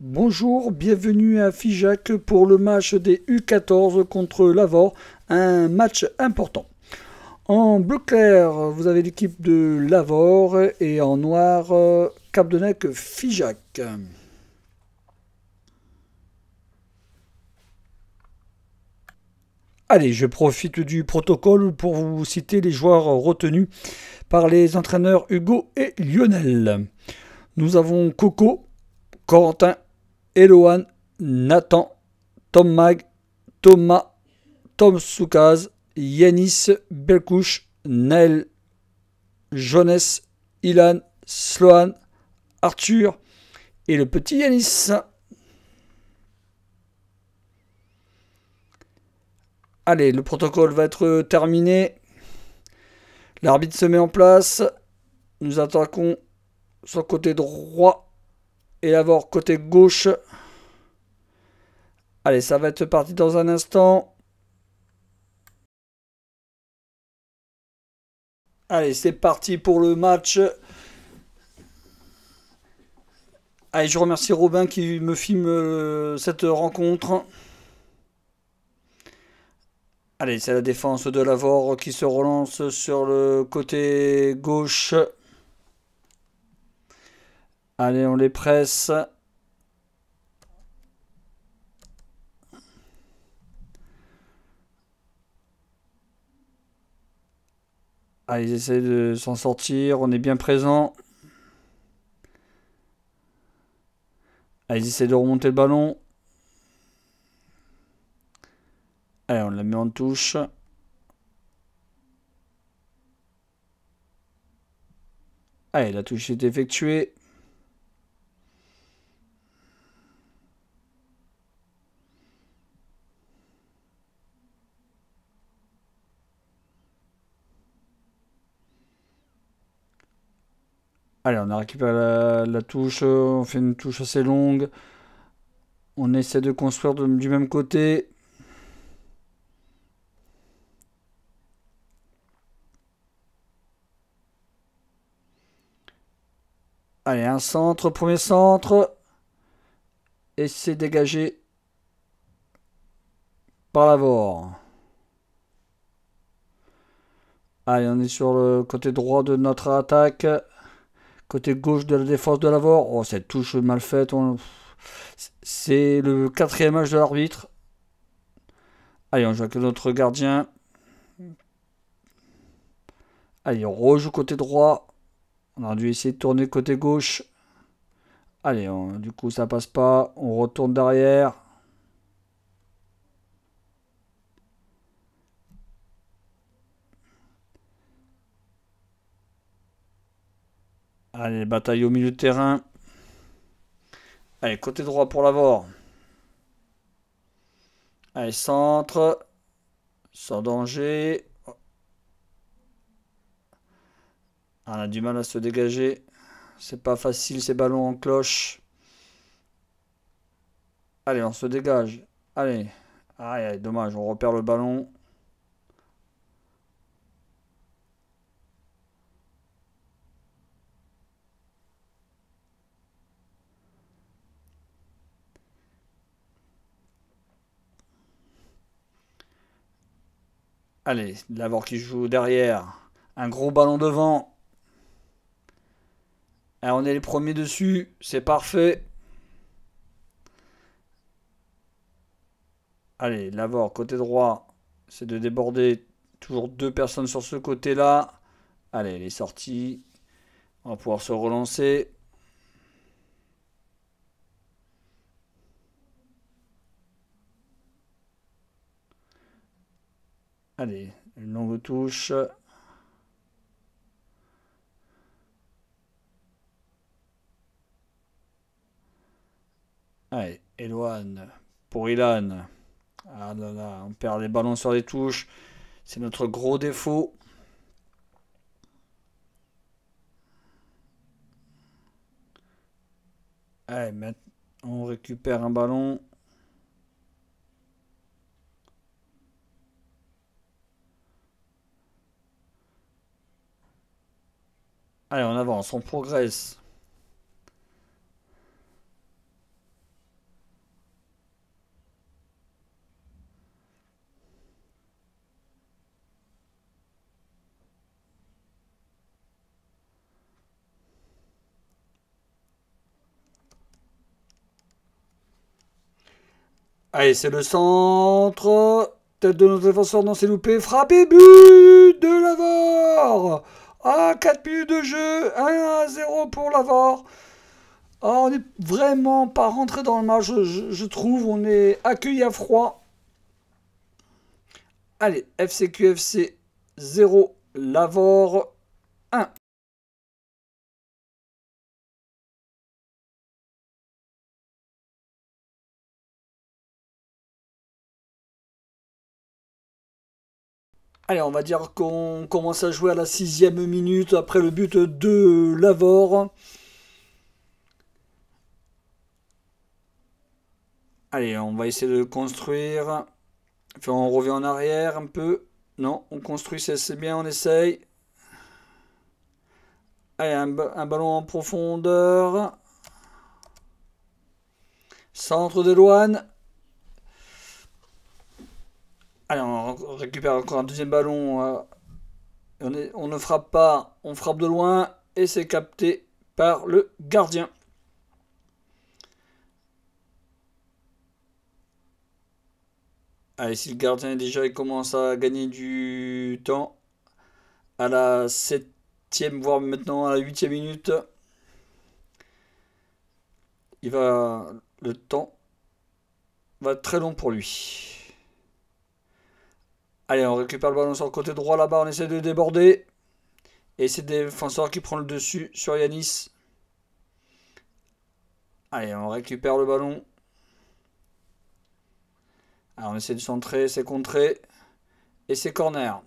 Bonjour, bienvenue à Figeac pour le match des U14 contre l'Avor, un match important. En bleu clair, vous avez l'équipe de l'Avor et en noir, Capdenac Figeac. Allez, je profite du protocole pour vous citer les joueurs retenus par les entraîneurs Hugo et Lionel. Nous avons Coco, Corentin, Eloane, Nathan, Tom Mag, Thomas, Tom Soukaz, Yanis Belkouche, Naël, Jones, Ilan, Sloan, Arthur et le petit Yanis. Allez, le protocole va être terminé. L'arbitre se met en place. Nous attaquons sur le côté droit et avoir côté gauche. Allez, ça va être parti dans un instant. Allez, c'est parti pour le match. Allez, je remercie Robin qui me filme cette rencontre. Allez, c'est la défense de Lavore qui se relance sur le côté gauche. Allez, on les presse. Allez, ils essaient de s'en sortir. On est bien présent. Allez, ils essaient de remonter le ballon. Allez, on la met en touche. Allez, la touche est effectuée. Allez, on a récupéré la touche. On fait une touche assez longue. On essaie de construire du même côté. Allez, un centre, premier centre. Et c'est dégagé par Lavore. Allez, on est sur le côté droit de notre attaque. Côté gauche de la défense de Lavore. Oh, cette touche mal faite. C'est le quatrième match de l'arbitre. Allez, on joue avec notre gardien. Allez, on rejoue côté droit. On a dû essayer de tourner côté gauche. Allez, du coup, ça passe pas. On retourne derrière. Allez, bataille au milieu de terrain. Allez, côté droit pour Lavore. Allez, centre. Sans danger. On a du mal à se dégager. C'est pas facile ces ballons en cloche. Allez, on se dégage. Allez. Aïe, aïe, dommage, on repère le ballon. Allez, Lavore qui joue derrière. Un gros ballon devant. Allez, on est les premiers dessus. C'est parfait. Allez, Lavore, côté droit. C'est de déborder. Toujours deux personnes sur ce côté-là. Allez, elle est sortie. On va pouvoir se relancer. Allez, une longue touche. Allez, Eloane pour Ilan. Ah là là, on perd les ballons sur les touches. C'est notre gros défaut. Allez, maintenant, on récupère un ballon. Allez, on avance, on progresse. Allez, c'est le centre. Tête de notre défenseur, non, c'est loupé. Frappe et but de Lavore. Ah, 4 minutes de jeu. 1-0 pour Lavore. Ah, on n'est vraiment pas rentré dans le match, je trouve. On est accueilli à froid. Allez, FCQFC 0, Lavore 1. Allez, on va dire qu'on commence à jouer à la 6e minute après le but de Lavore. Allez, on va essayer de construire. Enfin, on revient en arrière un peu. Non, on construit, c'est bien, on essaye. Allez, un ballon en profondeur. Centre de Loane. Allez, on récupère encore un deuxième ballon. On ne frappe pas, on frappe de loin. Et c'est capté par le gardien. Allez, si le gardien déjà il commence à gagner du temps à la 7e, voire maintenant à la 8e minute, le temps va être très long pour lui. Allez, on récupère le ballon sur le côté droit là-bas, on essaie de déborder. Et c'est des défenseurs qui prend le dessus sur Yanis. Allez, on récupère le ballon. Alors on essaie de centrer, c'est contré. Et c'est corner.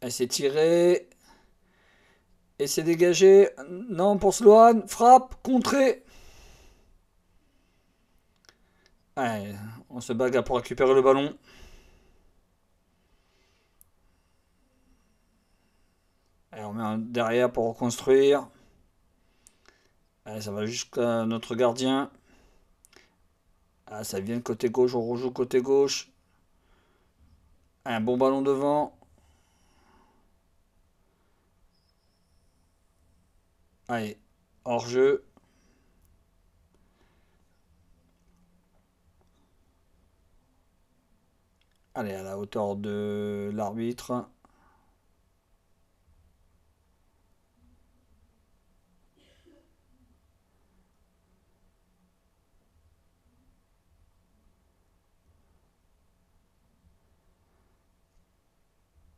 Elle s'est tirée. Et c'est dégagé. Non, pour Sloan. Frappe, contré. Allez, on se bagarre pour récupérer le ballon. Allez, on met un derrière pour reconstruire. Allez, ça va jusqu'à notre gardien. Ah, ça vient de côté gauche, on rejoue côté gauche. Un bon ballon devant. Allez, hors-jeu. Allez, à la hauteur de l'arbitre.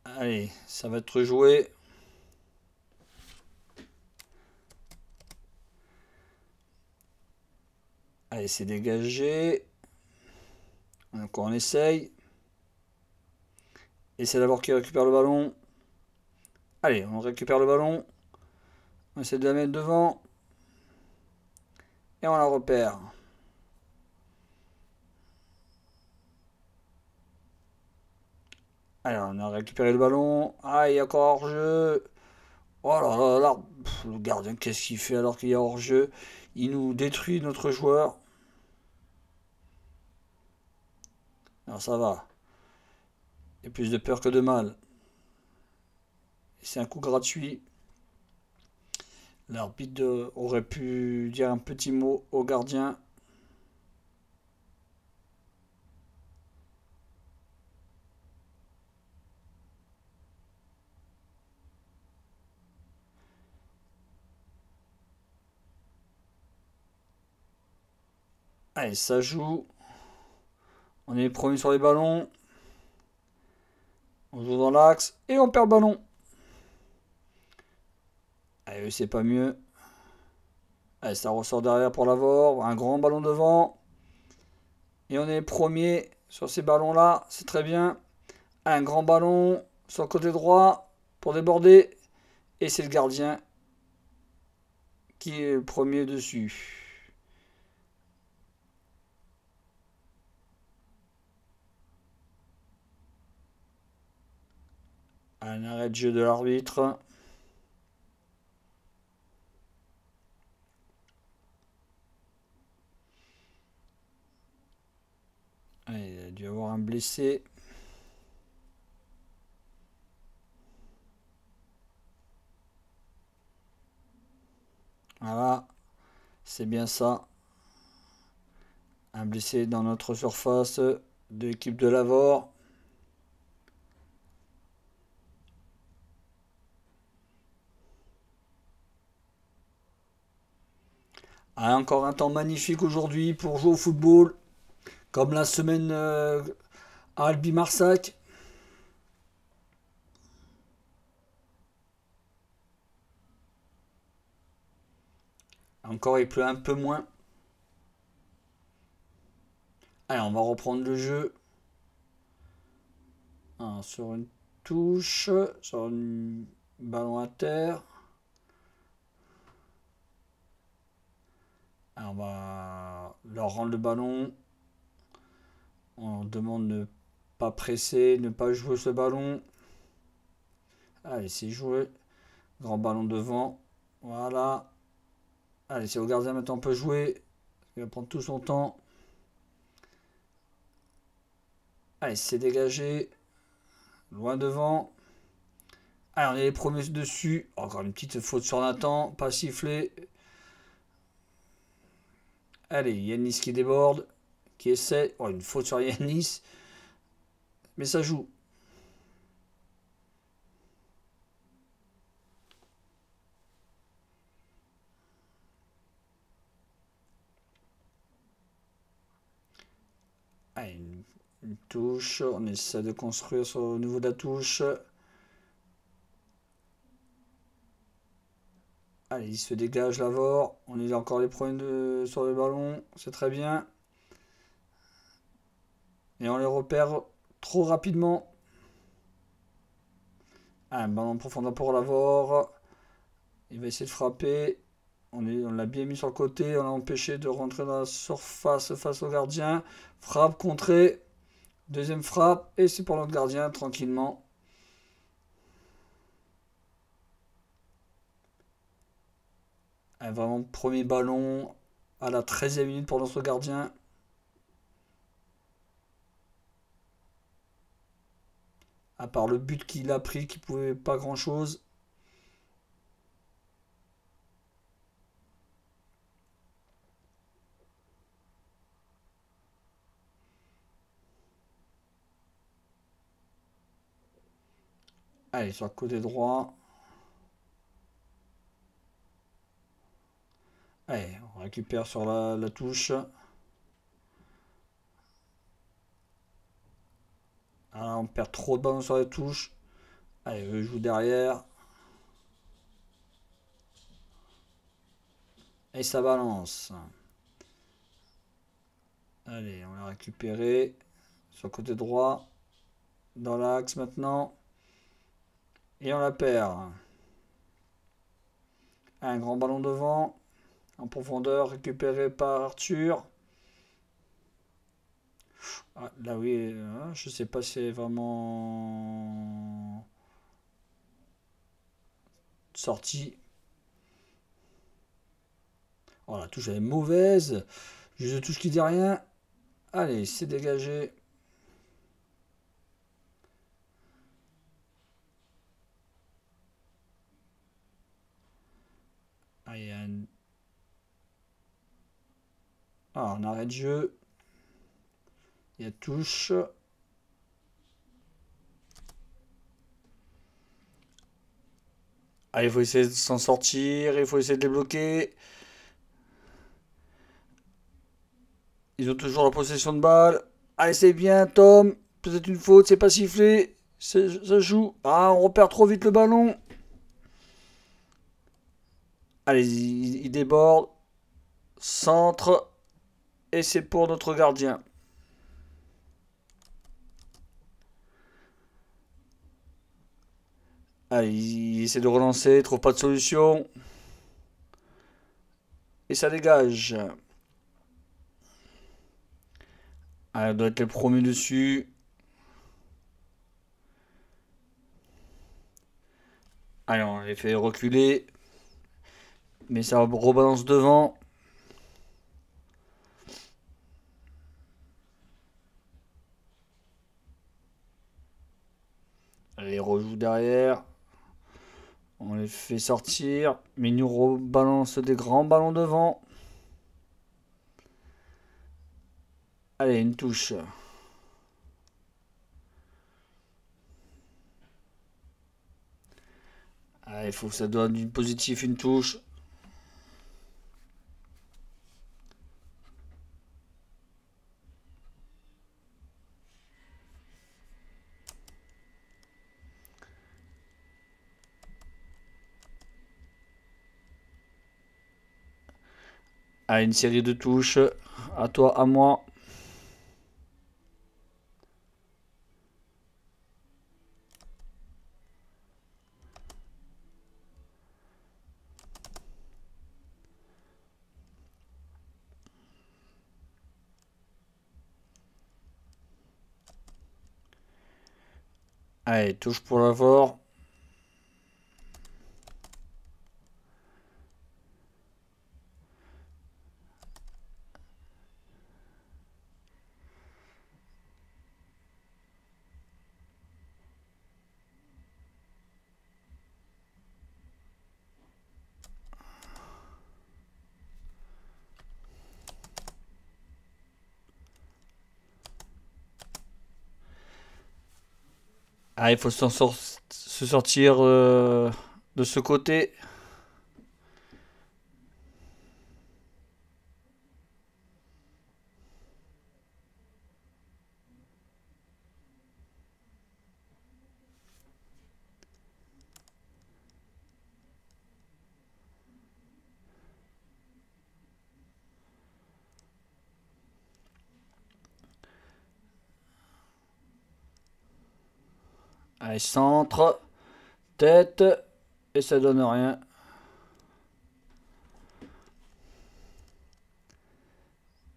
Allez, ça va être joué. Allez, c'est dégagé. Donc on essaye. Et c'est d'abord qui récupère le ballon. Allez, on récupère le ballon. On essaie de la mettre devant. Et on la repère. Alors, on a récupéré le ballon. Ah, il y a encore hors-jeu. Oh là là là. Le gardien, qu'est-ce qu'il fait alors qu'il y a hors-jeu? Il nous détruit notre joueur. Alors, ça va. Il y a plus de peur que de mal. C'est un coup gratuit. L'arbitre aurait pu dire un petit mot au gardien. Allez, ça joue. On est premier sur les ballons. On joue dans l'axe et on perd le ballon. Allez, c'est pas mieux. Allez, ça ressort derrière pour l'avor. Un grand ballon devant. Et on est premier sur ces ballons-là. C'est très bien. Un grand ballon sur le côté droit pour déborder. Et c'est le gardien qui est le premier dessus. Un arrêt de jeu de l'arbitre. dû avoir un blessé. Voilà, c'est bien ça. Un blessé dans notre surface de l'équipe de Lavore. Ah, encore un temps magnifique aujourd'hui pour jouer au football, comme la semaine à Albi-Marsac. Encore il pleut un peu moins. Allez, on va reprendre le jeu. Alors, sur une touche, sur un ballon à terre. Alors, on va leur rendre le ballon. On demande de ne pas presser, ne pas jouer ce ballon. Allez, c'est joué. Grand ballon devant. Voilà. Allez, c'est au gardien maintenant, on peut jouer. Il va prendre tout son temps. Allez, c'est dégagé. Loin devant. Allez, on est les premiers dessus. Encore une petite faute sur Nathan. Pas sifflé. Allez, Yanis qui déborde. Qui essaie. Oh, une faute sur Yanis. Mais ça joue. Allez, une touche. On essaie de construire au niveau de la touche. Allez, il se dégage Lavore. On est encore les premiers sur le ballon. C'est très bien. Et on les repère trop rapidement. Ah, un ballon en profondeur pour Lavore. Il va essayer de frapper. On l'a bien mis sur le côté. On l'a empêché de rentrer dans la surface face au gardien. Frappe contrée. Deuxième frappe. Et c'est pour notre gardien, tranquillement. Ah, vraiment, premier ballon à la 13e minute pour notre gardien. À part le but qu'il a pris, qui pouvait pas grand chose. Allez, sur le côté droit. Allez, on récupère sur la touche. Alors, on perd trop de ballons sur la touche. Allez, je joue derrière. Et ça balance. Allez, on l'a récupéré. Sur le côté droit. Dans l'axe maintenant. Et on la perd. Un grand ballon devant. En profondeur, récupéré par Arthur. Ah, là oui, je sais pas si c'est vraiment sorti. Oh, la touche elle est mauvaise. Juste de touche qui dit rien. Allez, c'est dégagé. Ah, il y a un arrêt de jeu. Il y a touche. Ah, il faut essayer de s'en sortir. Il faut essayer de les bloquer. Ils ont toujours la possession de balle. Allez, c'est bien, Tom. Peut-être une faute, c'est pas sifflé. Ça joue. Ah, on repère trop vite le ballon. Allez, il déborde. Centre. Et c'est pour notre gardien. Allez, il essaie de relancer, il trouve pas de solution. Et ça dégage. Allez, on doit être les premiers dessus. Allez, on les fait reculer. Mais ça rebalance devant. Allez, rejoue derrière. On les fait sortir. Mais ils nous rebalancent des grands ballons devant. Allez, une touche. Allez, il faut que ça donne du positif, une touche. Allez, une série de touches. À toi, à moi. Allez, touche pour l'avoir. Ah, il faut se sortir de ce côté. Allez, centre, tête, et ça donne rien.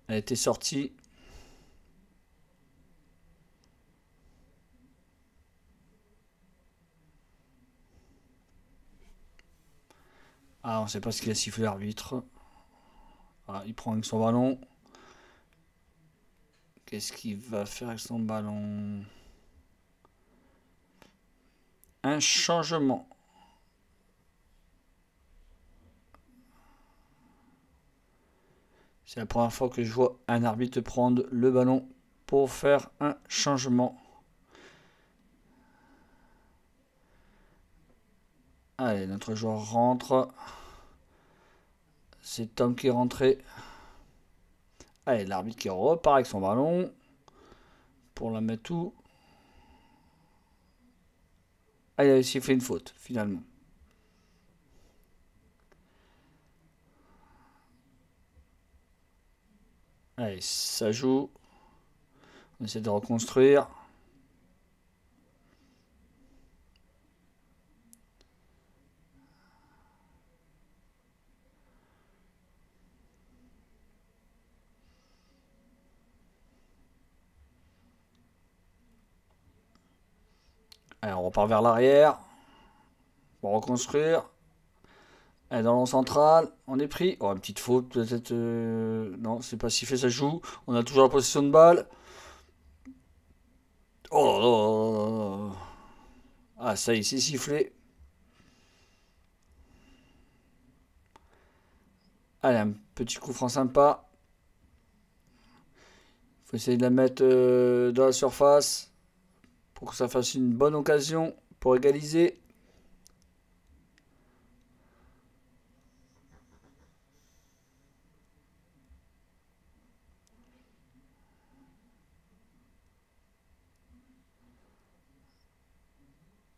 Elle était sortie. Ah, on sait pas ce qu'il a sifflé l'arbitre. Ah, il prend avec son ballon. Qu'est-ce qu'il va faire avec son ballon? Un changement. C'est la première fois que je vois un arbitre prendre le ballon pour faire un changement. Allez, notre joueur rentre. C'est Tom qui est rentré. Allez, l'arbitre qui repart avec son ballon pour la mettre où? Ah, il a sifflé une faute, finalement. Allez, ça joue. On essaie de reconstruire. Allez, on repart vers l'arrière. Pour reconstruire. Allez, dans l'an central, on est pris. Oh, une petite faute, peut-être. Non, c'est pas sifflé, ça joue. On a toujours la possession de balle. Oh, ah, ça y est, c'est sifflé. Allez, un petit coup franc sympa. Faut essayer de la mettre dans la surface pour que ça fasse une bonne occasion pour égaliser.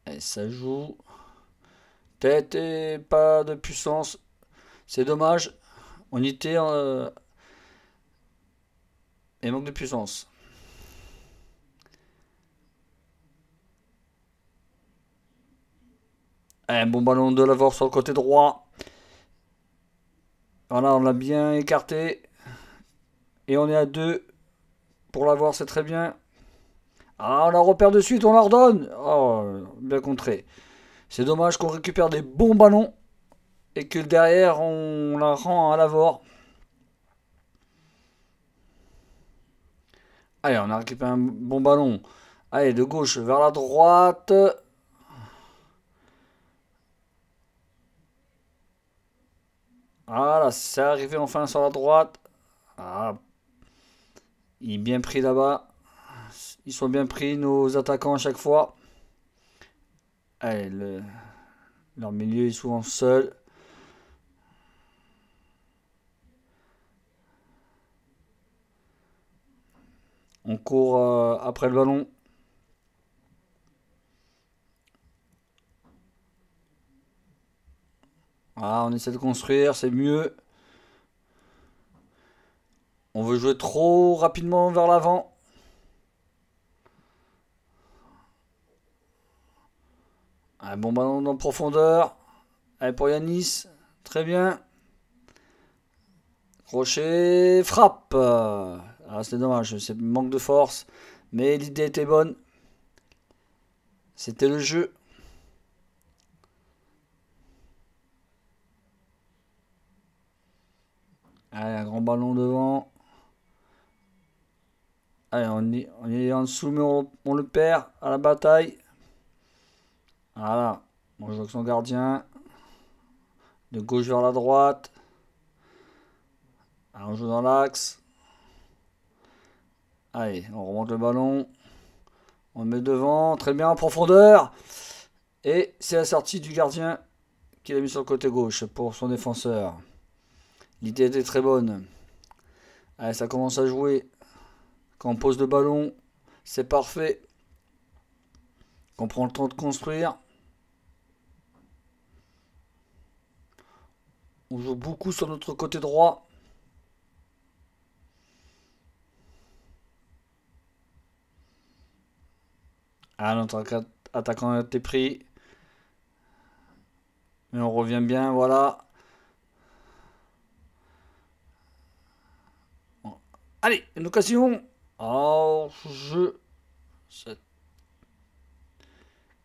Et ça joue. Tête et pas de puissance. C'est dommage. On était et manque de puissance. Un bon ballon de l'avoir sur le côté droit. Voilà, on l'a bien écarté. Et on est à 2 pour l'avoir, c'est très bien. Ah, on la repère de suite, on la redonne. Oh, bien contré. C'est dommage qu'on récupère des bons ballons et que derrière on la rend à l'avoir. Allez, on a récupéré un bon ballon. Allez, de gauche vers la droite. Voilà, c'est arrivé enfin sur la droite. Ah, il est bien pris là-bas. Ils sont bien pris, nos attaquants, à chaque fois. Allez, leur milieu est souvent seul. On court après le ballon. Ah, on essaie de construire, c'est mieux. On veut jouer trop rapidement vers l'avant. Un bon ballon en profondeur. Allez, pour Yanis. Très bien. Crochet, frappe. Ah, c'est dommage, c'est manque de force. Mais l'idée était bonne. C'était le jeu. Allez, un grand ballon devant. Allez, on est en dessous, mais on le perd à la bataille. Voilà. On joue avec son gardien. De gauche vers la droite. Allez, on joue dans l'axe. Allez, on remonte le ballon. On le met devant. Très bien, en profondeur. Et c'est la sortie du gardien qu'il a mis sur le côté gauche pour son défenseur. L'idée était très bonne. Allez, ça commence à jouer. Quand on pose le ballon, c'est parfait. Qu'on prend le temps de construire. On joue beaucoup sur notre côté droit. Ah, notre attaquant a été pris. Mais on revient bien, voilà. Allez, une occasion. Oh, jeu.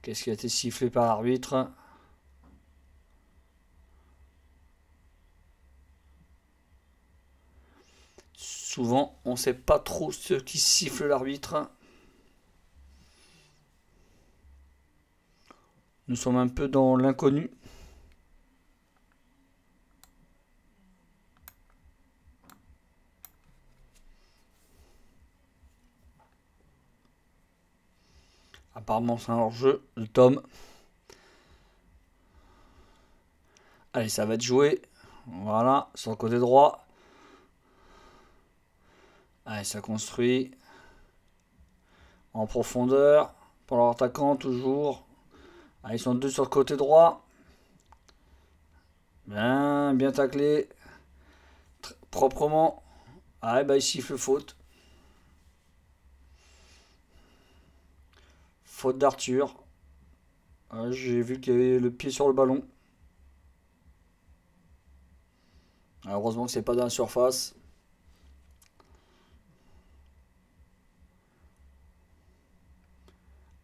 Qu'est-ce qui a été sifflé par l'arbitre? Souvent, on ne sait pas trop ce qui siffle l'arbitre. Nous sommes un peu dans l'inconnu. Apparemment, c'est un hors-jeu, le Tom. Allez, ça va être joué. Voilà, sur le côté droit. Allez, ça construit. En profondeur. Pour leur attaquant, toujours. Allez, ils sont deux sur le côté droit. Bien taclé. Proprement. Ah, bah, il siffle faute. Faute d'Arthur. J'ai vu qu'il y avait le pied sur le ballon. Heureusement que c'est pas dans la surface.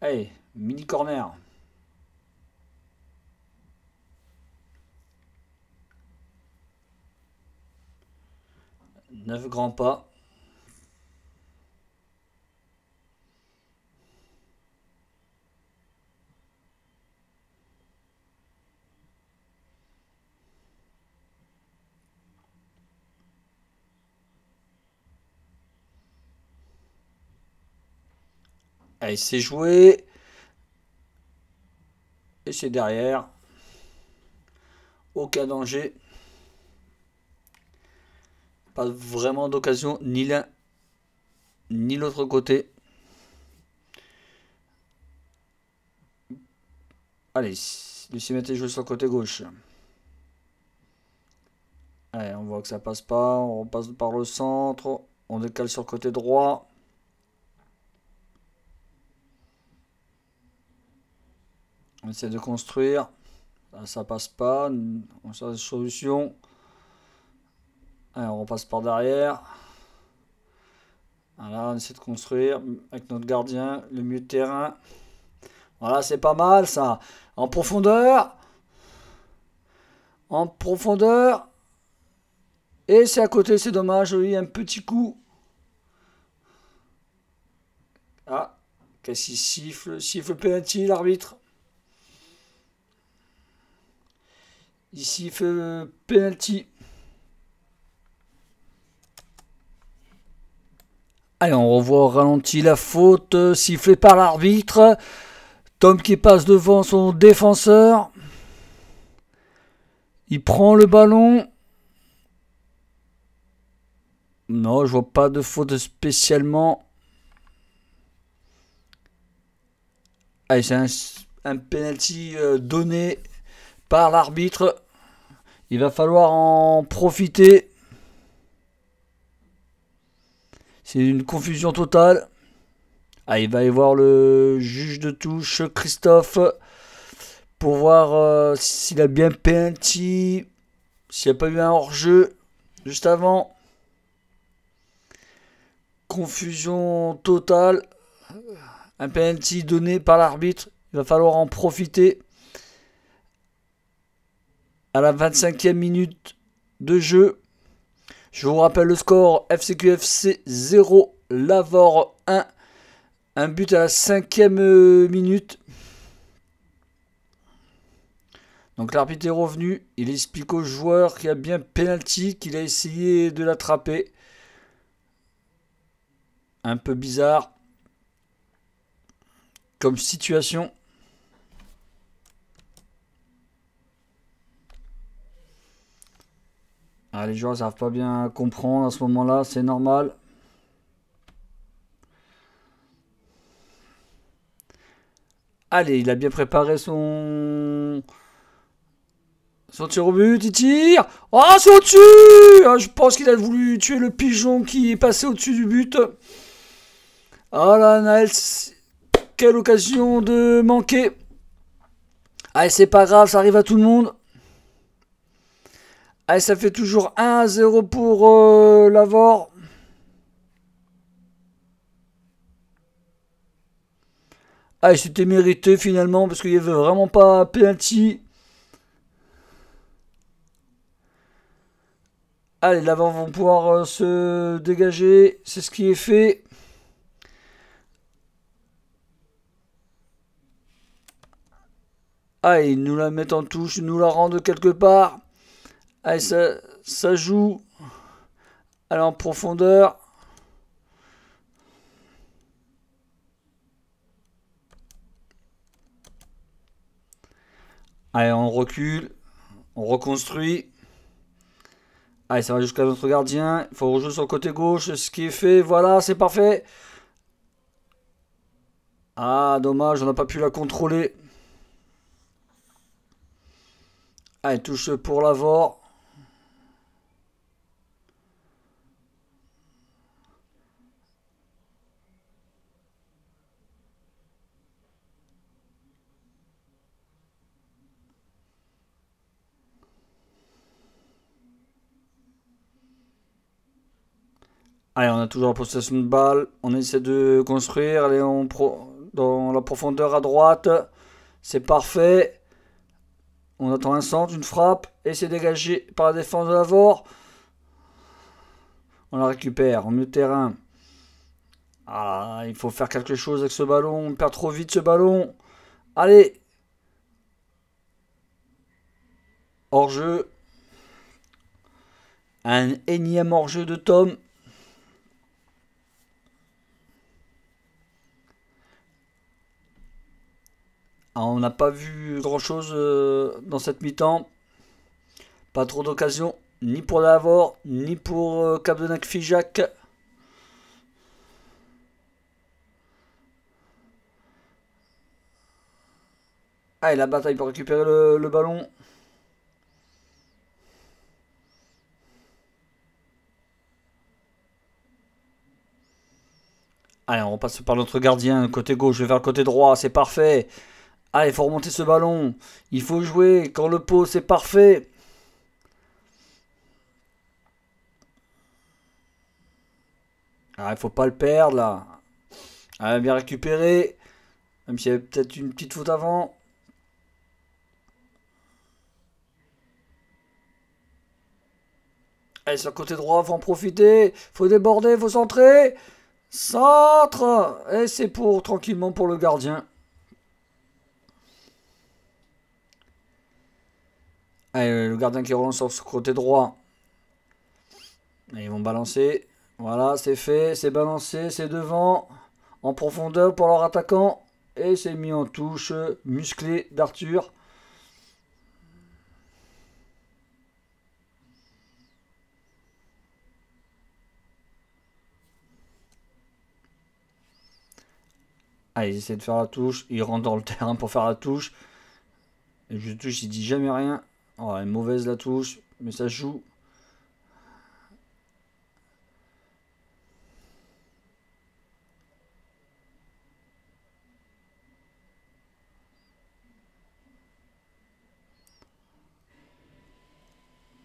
Allez, mini corner. 9 grands pas. Allez, c'est joué. Et c'est derrière. Aucun danger. Pas vraiment d'occasion, ni l'un ni l'autre côté. Allez, Lucie mettait jouer sur le côté gauche. Allez, on voit que ça passe pas. On repasse par le centre. On décale sur le côté droit. On essaie de construire. Ça passe pas. On cherche des solutions. Allez, on repasse par derrière. Voilà, on essaie de construire avec notre gardien, le milieu de terrain. Voilà, c'est pas mal ça. En profondeur. En profondeur. Et c'est à côté, c'est dommage. Oui, un petit coup. Ah, qu'est-ce qu'il siffle? Siffle penalty, l'arbitre. Il siffle penalty. Allez, on revoit au ralenti la faute sifflée par l'arbitre. Tom qui passe devant son défenseur. Il prend le ballon. Non, je vois pas de faute spécialement. Allez, c'est un penalty donné par l'arbitre. Il va falloir en profiter. C'est une confusion totale. Ah, il va y voir le juge de touche, Christophe, pour voir s'il a bien penalty, s'il n'y a pas eu un hors-jeu juste avant. Confusion totale. Un penalty donné par l'arbitre. Il va falloir en profiter. À la 25e minute de jeu. Je vous rappelle le score: FCQFC 0, Lavore 1. Un but à la 5e minute. Donc l'arbitre est revenu. Il explique au joueur qu'il y a bien penalty, qu'il a essayé de l'attraper. Un peu bizarre comme situation. Ah, les joueurs ne savent pas bien comprendre à ce moment-là, c'est normal. Allez, il a bien préparé son tir au but, il tire. Oh, c'est au-dessus. Je pense qu'il a voulu tuer le pigeon qui est passé au-dessus du but. Ah là, Naël, quelle occasion de manquer. Allez, c'est pas grave, ça arrive à tout le monde. Allez, ça fait toujours 1-0 pour Lavore. Allez, c'était mérité finalement parce qu'il n'y avait vraiment pas penalty. Allez, l'avant vont pouvoir se dégager. C'est ce qui est fait. Allez, ils nous la mettent en touche, ils nous la rendent quelque part. Allez, ça joue. Allez, en profondeur. Allez, on recule. On reconstruit. Allez, ça va jusqu'à notre gardien. Il faut rejouer sur le côté gauche. Ce qui est fait. Voilà, c'est parfait. Ah, dommage, on n'a pas pu la contrôler. Allez, touche pour Lavore. Allez, on a toujours la possession de balle. On essaie de construire. Allez, dans la profondeur à droite. C'est parfait. On attend un centre, une frappe. Et c'est dégagé par la défense de Lavore. On la récupère en milieu de terrain. Ah, il faut faire quelque chose avec ce ballon. On perd trop vite ce ballon. Allez. Hors-jeu. Un énième hors-jeu de Tom. Ah, on n'a pas vu grand-chose dans cette mi-temps. Pas trop d'occasions. Ni pour Lavore, ni pour Capdenac-Figeac. Allez, la bataille pour récupérer le ballon. Allez, on repasse par notre gardien, côté gauche, vers le côté droit, c'est parfait. Allez, il faut remonter ce ballon. Il faut jouer quand le pot, c'est parfait. Ah, il faut pas le perdre là. Allez, bien récupéré. Même s'il y avait peut-être une petite faute avant. Allez, sur le côté droit, faut en profiter. Faut déborder, faut centrer. Centre. Et c'est pour tranquillement pour le gardien. Allez, le gardien qui relance sur ce côté droit. Et ils vont balancer. Voilà, c'est fait, c'est balancé, c'est devant, en profondeur pour leur attaquant. Et c'est mis en touche, musclé d'Arthur. Ah, il essaie de faire la touche, il rentre dans le terrain pour faire la touche. Et je touche, il dit jamais rien. Oh, elle est mauvaise la touche, mais ça joue.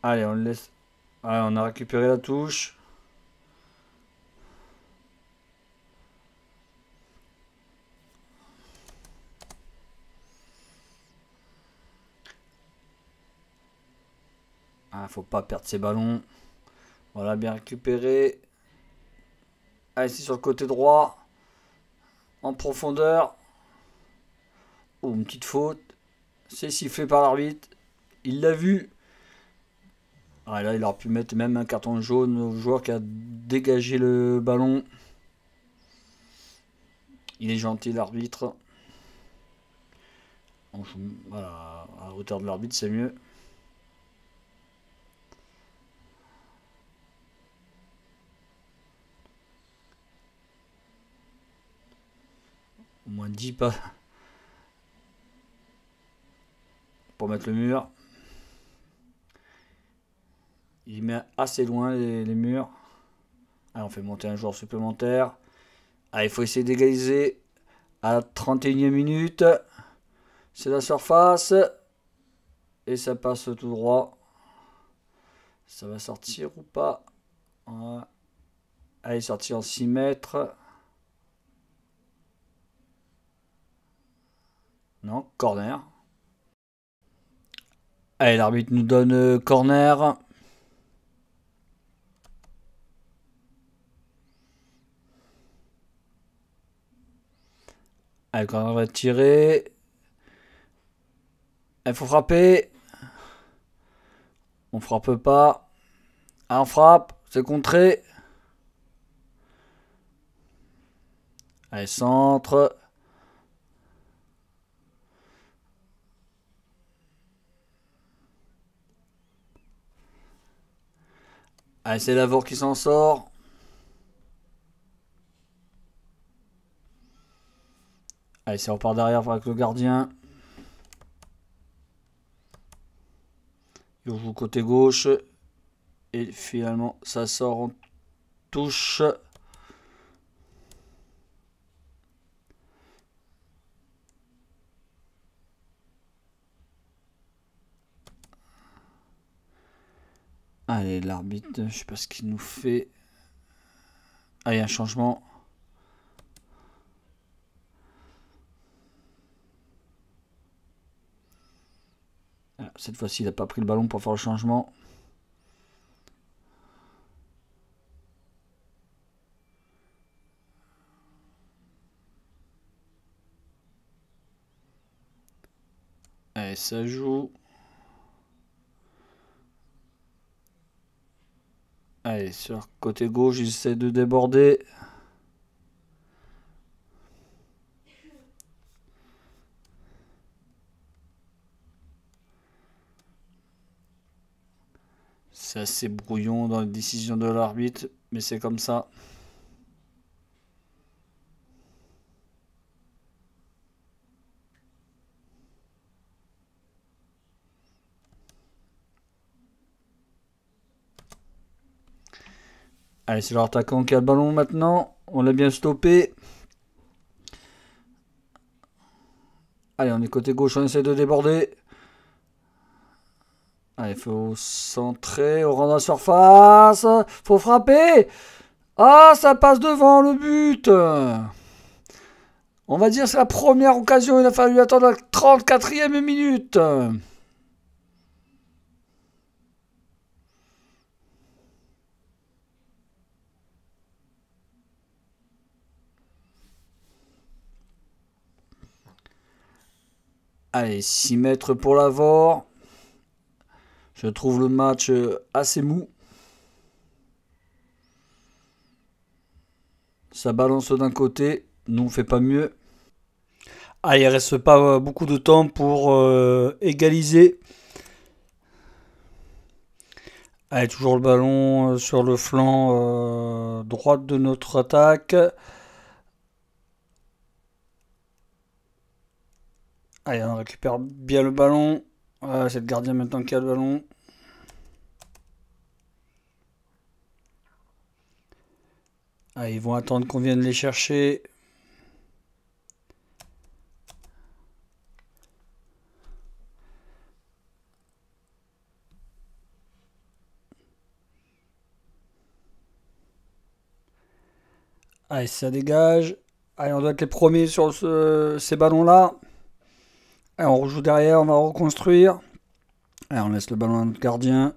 Allez, on le laisse. Allez, on a récupéré la touche. Ah, faut pas perdre ses ballons. Voilà, bien récupéré. Allez, c'est sur le côté droit. En profondeur. Oh, une petite faute. C'est sifflé par l'arbitre. Il l'a vu. Ah, là, il aurait pu mettre même un carton jaune au joueur qui a dégagé le ballon. Il est gentil, l'arbitre. Voilà, à hauteur de l'arbitre, c'est mieux. Au moins 10 pas pour mettre le mur. Il met assez loin les murs. Allez, on fait monter un joueur supplémentaire. Allez, il faut essayer d'égaliser à la 31e minute. C'est la surface. Et ça passe tout droit. Ça va sortir ou pas? Voilà. Allez, sorti en 6 mètres. Non, corner. Allez, l'arbitre nous donne corner. Allez, corner va tirer. Il faut frapper. On frappe pas. Ah, on frappe. C'est contré. Allez, centre. Allez, c'est Lavore qui s'en sort. Allez, c'est repart derrière avec le gardien. Il joue côté gauche. Et finalement, ça sort en touche. Allez, l'arbitre, je sais pas ce qu'il nous fait. Allez, un changement. Cette fois-ci, il n'a pas pris le ballon pour faire le changement. Allez, ça joue. Allez, sur côté gauche, il essaie de déborder. C'est assez brouillon dans les décisions de l'arbitre, mais c'est comme ça. Allez, c'est leur attaquant qui a le ballon maintenant. On l'a bien stoppé. Allez, on est côté gauche, on essaie de déborder. Allez, il faut centrer, au rang de la surface. Faut frapper. Ah, ça passe devant le but. On va dire que c'est la première occasion. Il a fallu attendre la 34e minute. Allez, 6 mètres pour l'avant. Je trouve le match assez mou. Ça balance d'un côté, nous on fait pas mieux. Ah, il reste pas beaucoup de temps pour égaliser. Allez, toujours le ballon sur le flanc droit de notre attaque. Allez, on récupère bien le ballon. C'est le gardien maintenant qui a le ballon. Allez, ils vont attendre qu'on vienne les chercher. Allez, ça dégage. Allez, on doit être les premiers sur ces ballons-là. Allez, on rejoue derrière, on va reconstruire. Allez, on laisse le ballon à notre gardien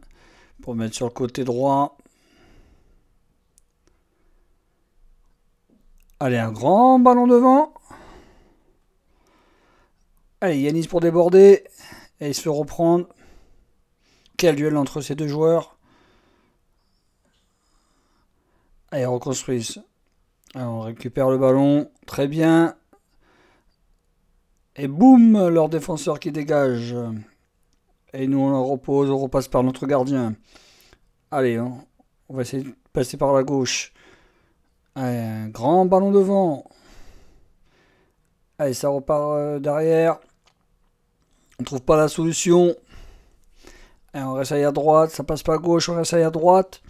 pour mettre sur le côté droit. Allez, un grand ballon devant. Allez, Yanis pour déborder. Et il se fait reprendre. Quel duel entre ces deux joueurs. Allez, on reconstruit. Allez, on récupère le ballon. Très bien. Et boum, leur défenseur qui dégage. Et nous, on le repose. On repasse par notre gardien. Allez, on va essayer de passer par la gauche. Allez, un grand ballon devant. Allez, ça repart derrière. On trouve pas la solution. Allez, on réessaye à droite. Ça passe pas à gauche. On réessaye à droite.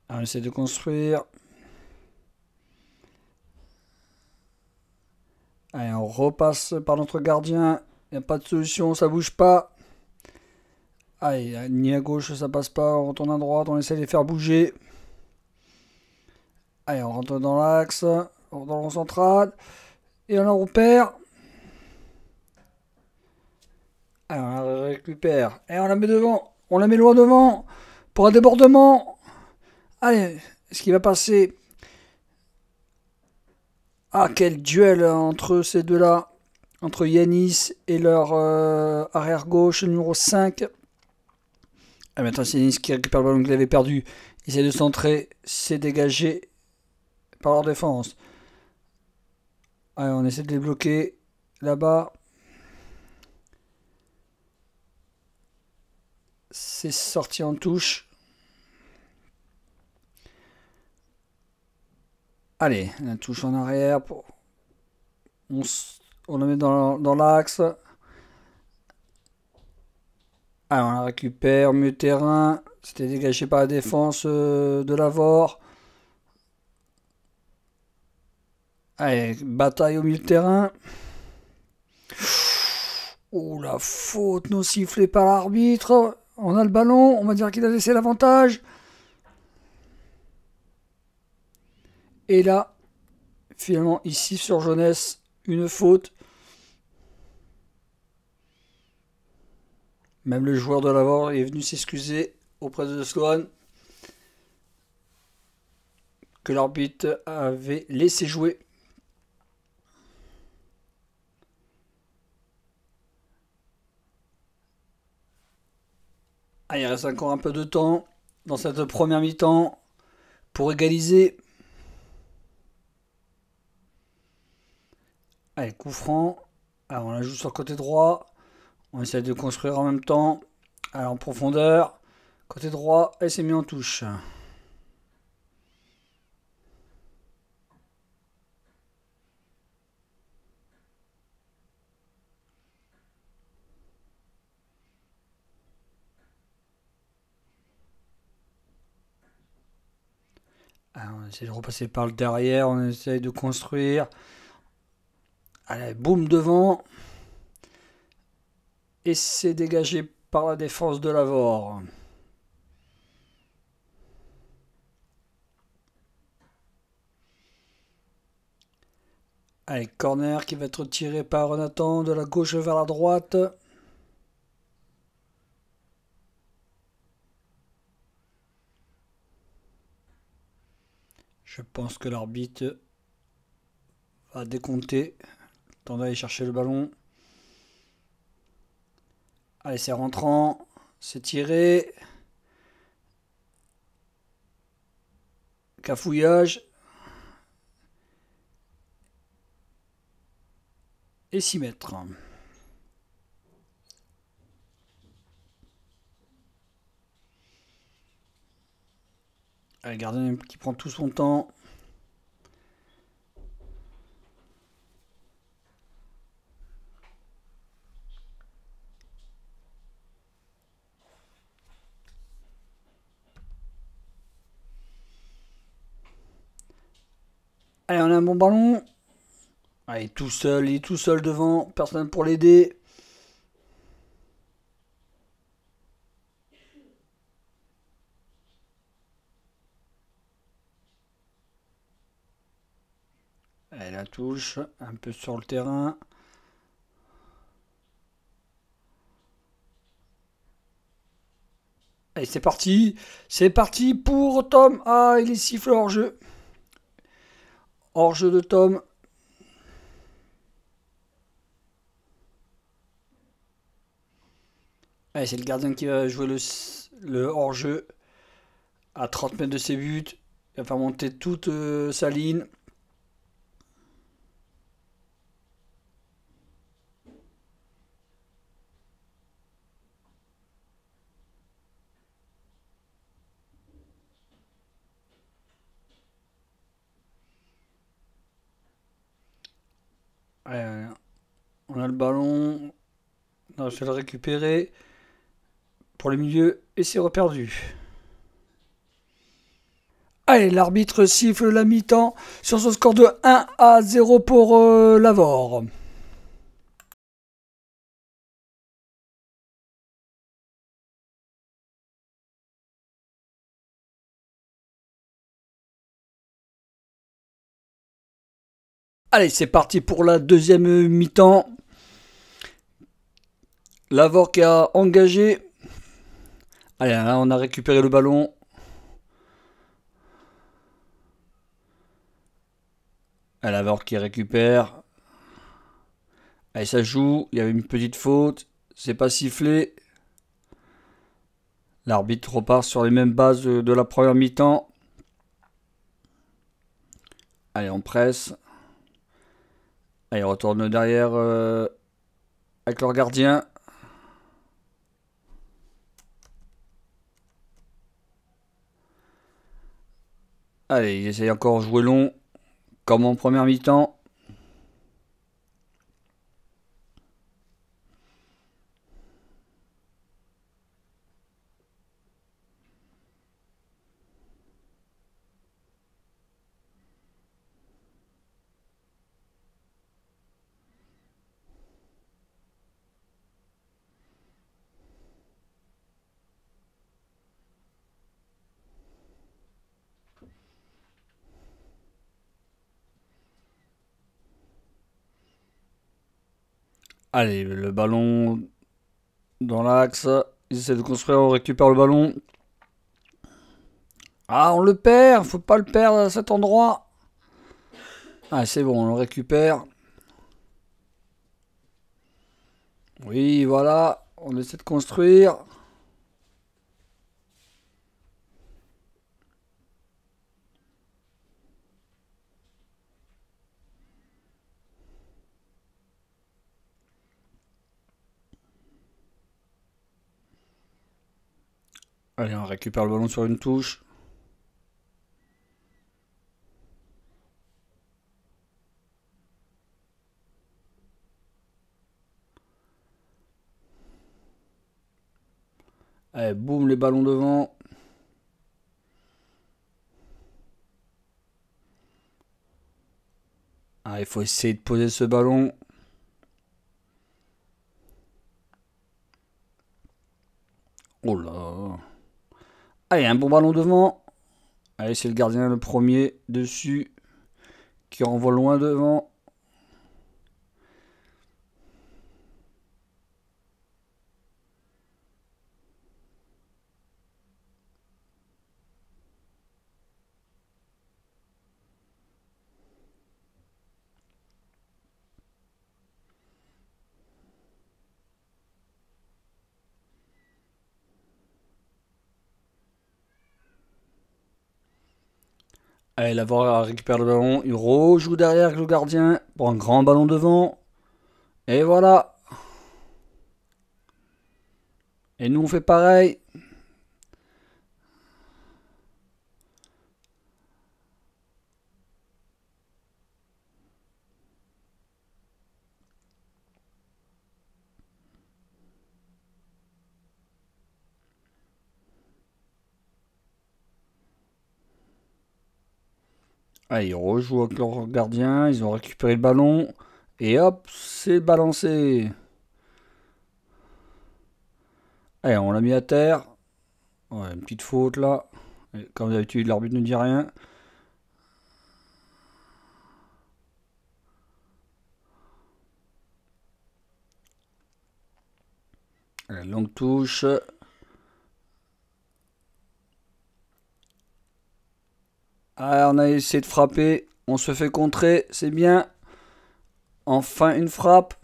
Allez, on essaie de construire. Allez, on repasse par notre gardien. Il n'y a pas de solution. Ça bouge pas. Allez, ni à gauche, ça passe pas. On retourne à droite. On essaie de les faire bouger. Allez, on rentre dans l'axe. On rentre dans le central. Et on la repère. Allez, on la récupère. Et on la met devant. On la met loin devant. Pour un débordement. Allez, est-ce qu'il va passer? Ah, quel duel entre ces deux-là. Entre Yanis et leur arrière-gauche numéro 5. Ah, maintenant, c'est Yanis qui récupère le ballon qu'il avait perdu. Il essaie de centrer. C'est dégagé par leur défense. Allez, on essaie de les bloquer là-bas. C'est sorti en touche. Allez, la touche en arrière. On la met dans l'axe. Allez, on la récupère. Mieux terrain. C'était dégagé par la défense de Lavore. Allez, bataille au milieu de terrain. Oh, la faute non sifflée par l'arbitre. On a le ballon. On va dire qu'il a laissé l'avantage. Et là, finalement, ici sur Jeunesse, une faute. Même le joueur de Lavore est venu s'excuser auprès de Sloan que l'arbitre avait laissé jouer. Ah, il reste encore un peu de temps dans cette première mi-temps pour égaliser. Allez, coup franc. Alors, on la joue sur le côté droit. On essaie de construire en même temps. Alors, en profondeur. Côté droit, elle s'est mise en touche. Alors, on essaie de repasser par le derrière. On essaie de construire. Allez, boum devant. Et c'est dégagé par la défense de Lavore. Allez, corner qui va être tiré par Nathan de la gauche vers la droite. Je pense que l'arbitre va décompter. Temps d'aller chercher le ballon. Allez, c'est rentrant. C'est tiré. cafouillage. Et 6 mètres. Allez, gardien qui prend tout son temps. Allez, on a un bon ballon. Allez, il est tout seul devant, personne pour l'aider. Allez, la touche, un peu sur le terrain. Allez, c'est parti. C'est parti pour Tom. Ah, il est sifflé hors jeu. Hors jeu de Tom. Allez, c'est le gardien qui va jouer le hors jeu à 30 mètres de ses buts. Il va faire monter toute sa ligne. Allez, on a le ballon. Non, je vais le récupérer pour le milieu et c'est reperdu. Allez, l'arbitre siffle la mi-temps sur ce score de 1-0 pour Lavore. Allez, c'est parti pour la deuxième mi-temps. Lavore qui a engagé. Allez, là, on a récupéré le ballon. Allez, Lavore qui récupère. Allez, ça joue. Il y avait une petite faute. C'est pas sifflé. L'arbitre repart sur les mêmes bases de la première mi-temps. Allez, on presse. Allez, on retourne derrière avec leur gardien. Allez, ils essayent encore de jouer long, comme en première mi-temps. Allez, le ballon dans l'axe. Ils essaient de construire, on récupère le ballon. Ah, on le perd, faut pas le perdre à cet endroit. Ah, c'est bon, on le récupère. Oui, voilà, on essaie de construire. Allez, on récupère le ballon sur une touche. Allez, boum, les ballons devant. Ah, il faut essayer de poser ce ballon. Oh là. Allez, un bon ballon devant. Allez, c'est le gardien le premier dessus qui renvoie loin devant. Allez, Lavoir récupère le ballon. Il rejoue derrière avec le gardien pour un grand ballon devant. Et voilà. Et nous, on fait pareil. Allez, ils rejouent avec leur gardien. Ils ont récupéré le ballon. Et hop, c'est balancé. Allez, on l'a mis à terre. Ouais, une petite faute là. Et comme d'habitude, l'arbitre ne dit rien. Allez, longue touche. Ah, on a essayé de frapper. On se fait contrer. C'est bien. Enfin, une frappe.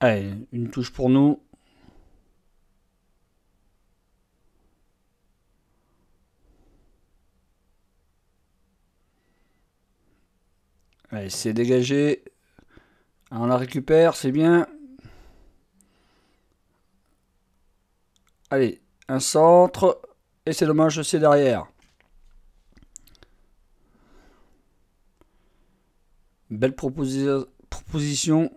Allez, une touche pour nous. Allez, c'est dégagé. On la récupère, c'est bien. Allez, un centre. Et c'est dommage, c'est derrière. Belle proposition.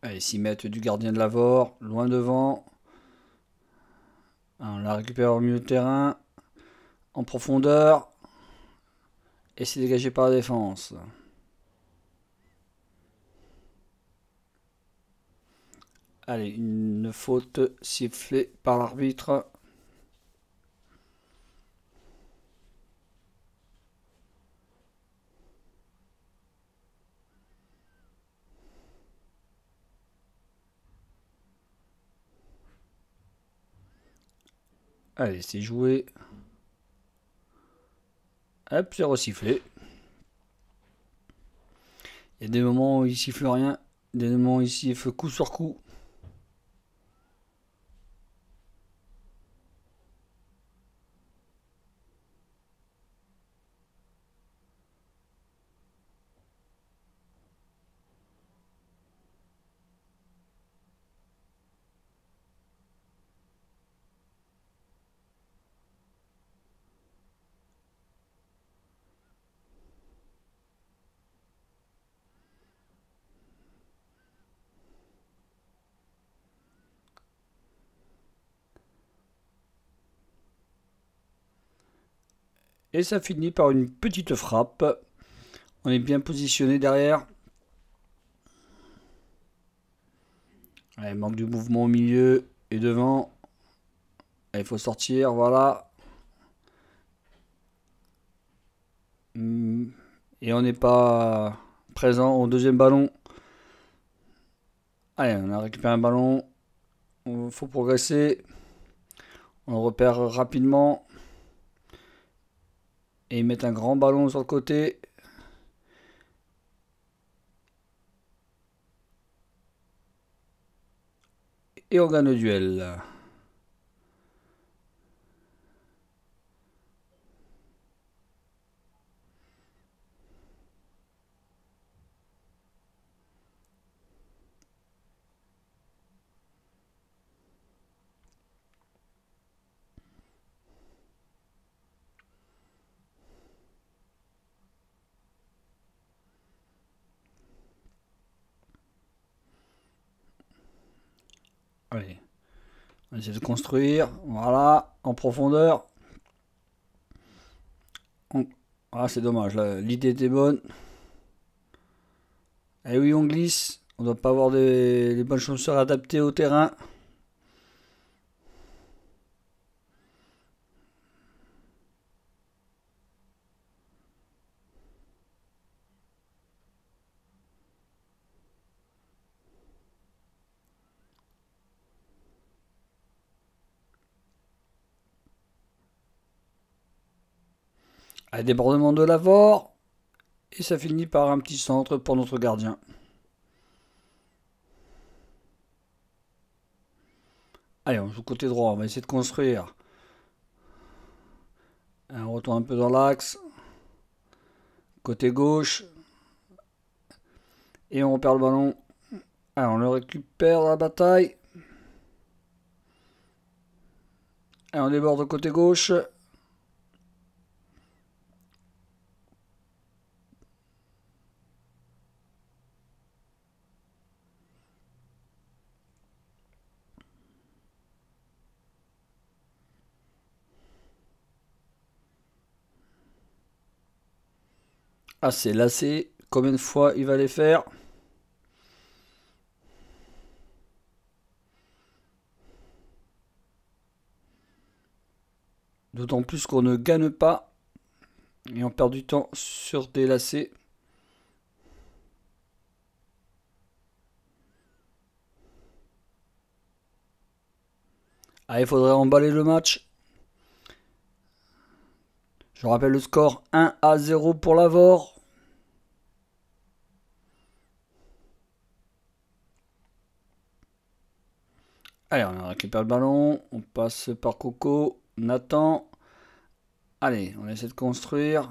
Allez, 6 mètres du gardien de Lavore, loin devant. On la récupère au milieu de terrain, en profondeur. Et c'est dégagé par la défense. Allez, une faute sifflée par l'arbitre. Allez, c'est joué. Hop, c'est resifflé. Il y a des moments où il siffle rien, des moments où il siffle coup sur coup. Et ça finit par une petite frappe. On est bien positionné derrière. Allez, manque de mouvement au milieu et devant. Il faut sortir, voilà. Et on n'est pas présent au deuxième ballon. Allez, on a récupéré un ballon. Il faut progresser. On le repère rapidement. Et mettre un grand ballon sur le côté. Et on gagne le duel. Allez, on essaie de construire. Voilà, en profondeur. Ah, c'est dommage, l'idée était bonne. Eh oui, on glisse. On doit pas avoir les bonnes chaussures adaptées au terrain. Un débordement de l'avort. Et ça finit par un petit centre pour notre gardien. Allez, on joue côté droit, on va essayer de construire. On retourne un peu dans l'axe. Côté gauche. Et on perd le ballon. Allez, on le récupère dans la bataille. Allez, on déborde côté gauche. Ah, c'est lassé. Combien de fois il va les faire? D'autant plus qu'on ne gagne pas. Et on perd du temps sur des lacets. Ah, il faudrait emballer le match. Je rappelle le score 1-0 pour l'Avor. Allez, on récupère le ballon. On passe par Coco. Nathan. Allez, on essaie de construire.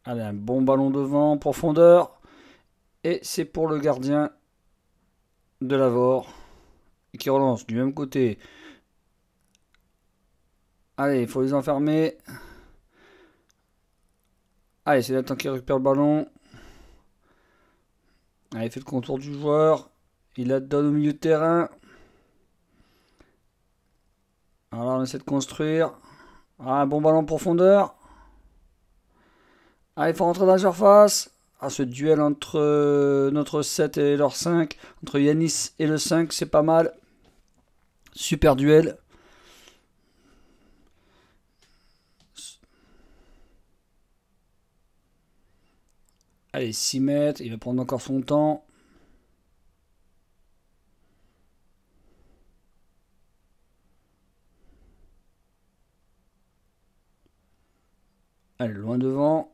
Allez, un bon ballon devant, profondeur. Et c'est pour le gardien de l'Avor. Qui relance du même côté. Allez, il faut les enfermer. Allez, c'est Nathan qui récupère le ballon. Allez, il fait le contour du joueur. Il la donne au milieu de terrain. Alors on essaie de construire. Ah, un bon ballon en profondeur. Ah, il faut rentrer dans la surface. Ah, ce duel entre notre 7 et leur 5. Entre Yanis et le 5, c'est pas mal. Super duel. Allez, 6 mètres. Il va prendre encore son temps. Allez, loin devant.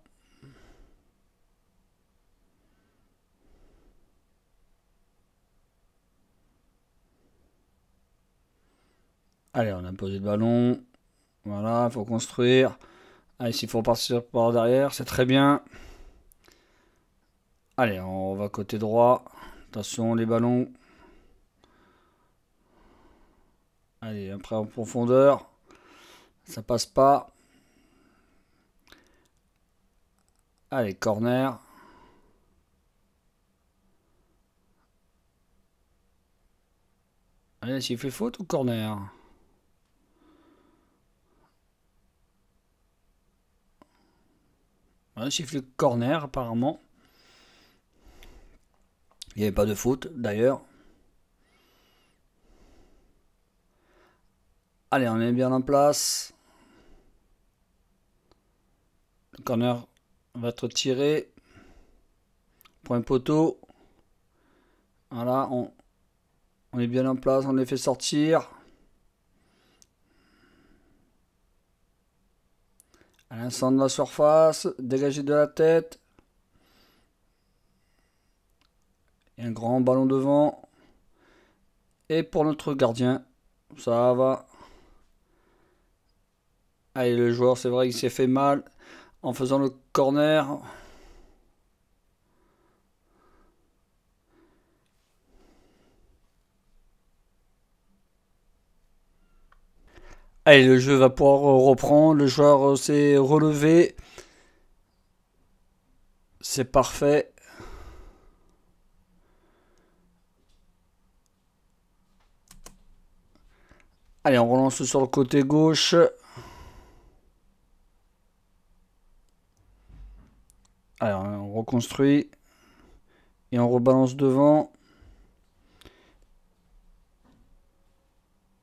Allez, on a posé le ballon. Voilà, il faut construire. Allez, s'il faut partir par derrière, c'est très bien. Allez, on va côté droit. Attention, les ballons. Allez, après en profondeur. Ça passe pas. Allez, corner. Allez, s'il fait faute ou corner? Ouais, siffle corner apparemment. Il n'y avait pas de faute d'ailleurs. Allez, on est bien en place. Le corner va être tiré. Point poteau. Voilà, on est bien en place, on les fait sortir. À l'instant de la surface, dégagé de la tête. Et un grand ballon devant. Et pour notre gardien, ça va. Allez, le joueur, c'est vrai qu'il s'est fait mal en faisant le corner. Allez, le jeu va pouvoir reprendre. Le joueur s'est relevé. C'est parfait. Allez, on relance sur le côté gauche. Alors, on reconstruit. Et on rebalance devant.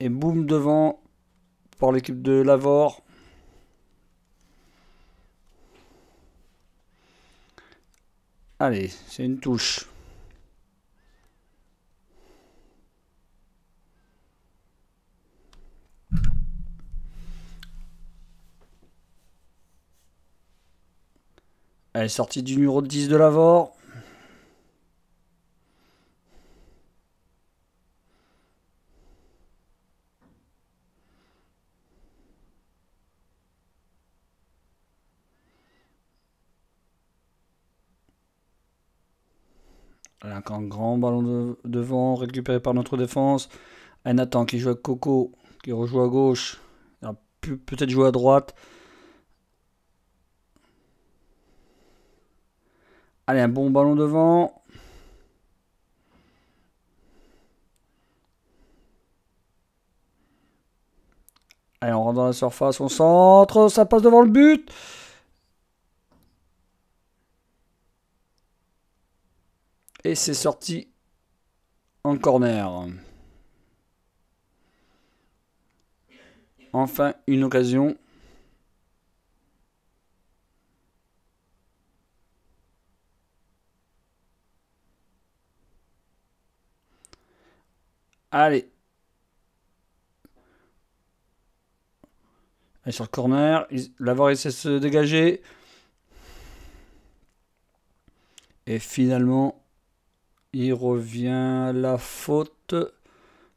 Et boum devant pour l'équipe de Lavore. Allez, c'est une touche. Elle est sortie du numéro 10 de Lavore. Un grand ballon devant, récupéré par notre défense. Un Nathan qui joue avec Coco, qui rejoue à gauche. Il a peut-être jouer à droite. Allez, un bon ballon devant. Allez, on rentre dans la surface, on centre, ça passe devant le but. Et c'est sorti en corner. Enfin, une occasion. Allez. Allez, sur le corner, Lavore essaie de se dégager. Et finalement, il revient à la faute.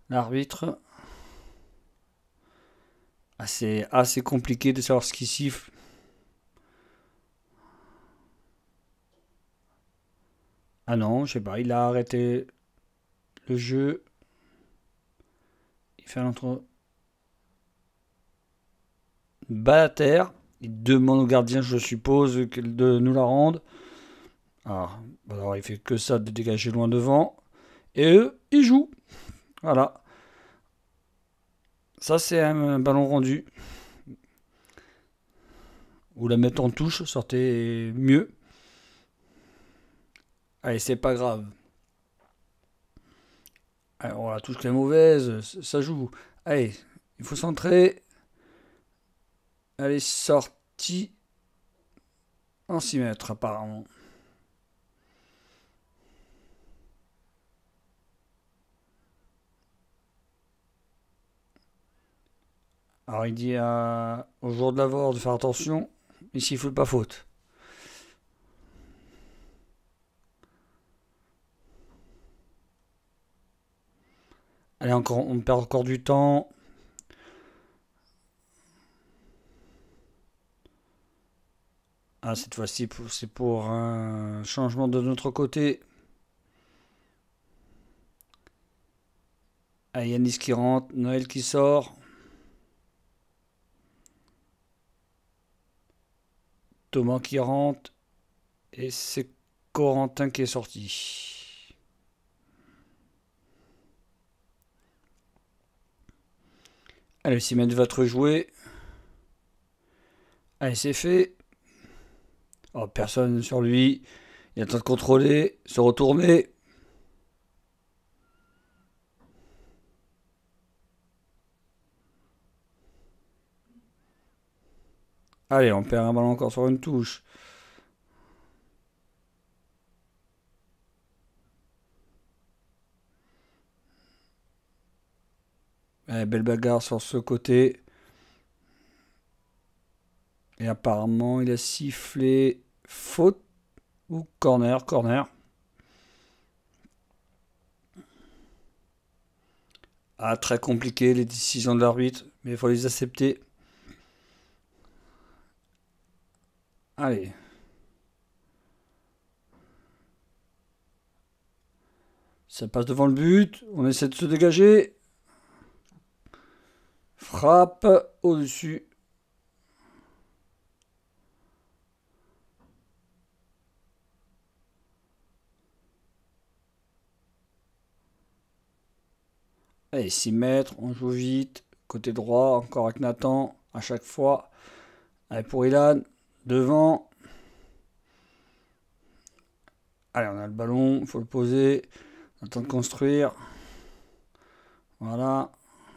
L'arbitre. C'est assez compliqué de savoir ce qui siffle. Ah non, je sais pas, il a arrêté le jeu. Il fait un entre bas à terre. Il demande au gardien, je suppose, de nous la rendre. Alors il fait que ça de dégager loin devant. Et eux, ils jouent. Voilà. Ça, c'est un ballon rendu. Ou la mettre en touche, sortait mieux. Allez, c'est pas grave. Alors, la touche qui est mauvaise, ça joue. Allez, il faut centrer. Elle est sortie en 6 mètres apparemment. Alors il dit au joueur de Lavore de faire attention. Ici il ne faut pas faute. Allez, encore, on perd encore du temps. Ah, cette fois-ci, c'est pour un changement de notre côté. Ah, Yanis qui rentre, Noël qui sort. Thomas qui rentre. Et c'est Corentin qui est sorti. Allez, le 6 mètres va être rejoué. Allez, c'est fait. Oh, personne sur lui. Il attend de contrôler, se retourner. Allez, on perd un ballon encore sur une touche. Allez, belle bagarre sur ce côté. Et apparemment, il a sifflé faute ou corner. Corner. Ah, très compliqué les décisions de l'arbitre, mais il faut les accepter. Allez. Ça passe devant le but. On essaie de se dégager. Frappe au-dessus. Allez, 6 mètres. On joue vite. Côté droit, encore avec Nathan. À chaque fois. Allez, pour Ilan. Devant. Allez, on a le ballon, il faut le poser. On a le temps de construire. Voilà.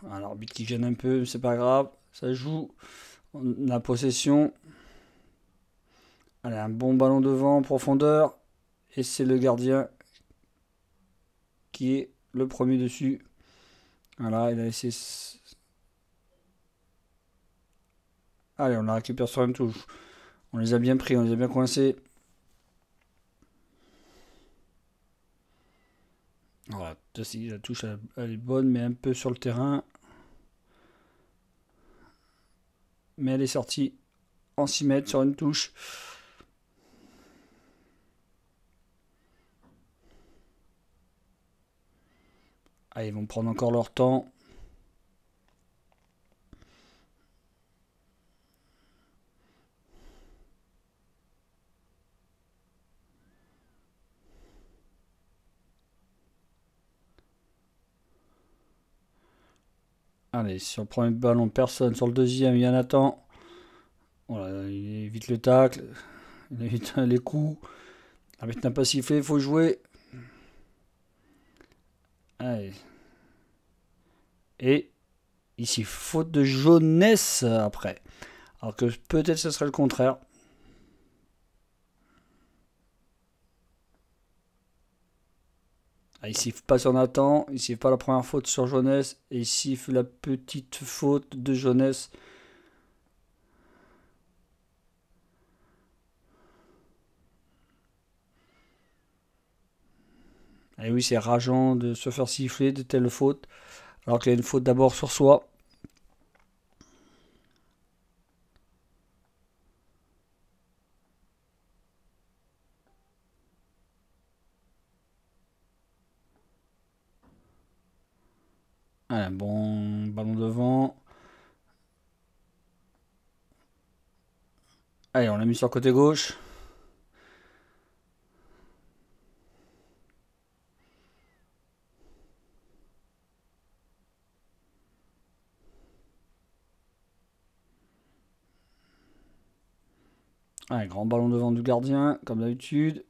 Alors, l'arbitre qui gêne un peu, c'est pas grave. Ça joue. On a possession. Allez, un bon ballon devant en profondeur. Et c'est le gardien qui est le premier dessus. Voilà, il a laissé. Allez, on la récupère sur une touche. On les a bien pris, on les a bien coincés. Voilà, la touche elle est bonne, mais un peu sur le terrain. Mais elle est sortie en 6 mètres sur une touche. Ah, ils vont prendre encore leur temps. Allez, sur le premier ballon, personne. Sur le deuxième, il y en a Nathan. Voilà, il évite le tacle. Il évite les coups. L'arbitre n'a pas sifflé, il faut jouer. Allez. Et ici, faute de jeunesse après. Alors que peut-être ce serait le contraire. Ah, il siffle pas sur Nathan, il siffle pas la première faute sur jeunesse, et il siffle la petite faute de jeunesse. Et oui, c'est rageant de se faire siffler de telles fautes, alors qu'il y a une faute d'abord sur soi. Un bon ballon devant. Allez, on l'a mis sur le côté gauche. Allez, grand ballon devant du gardien, comme d'habitude.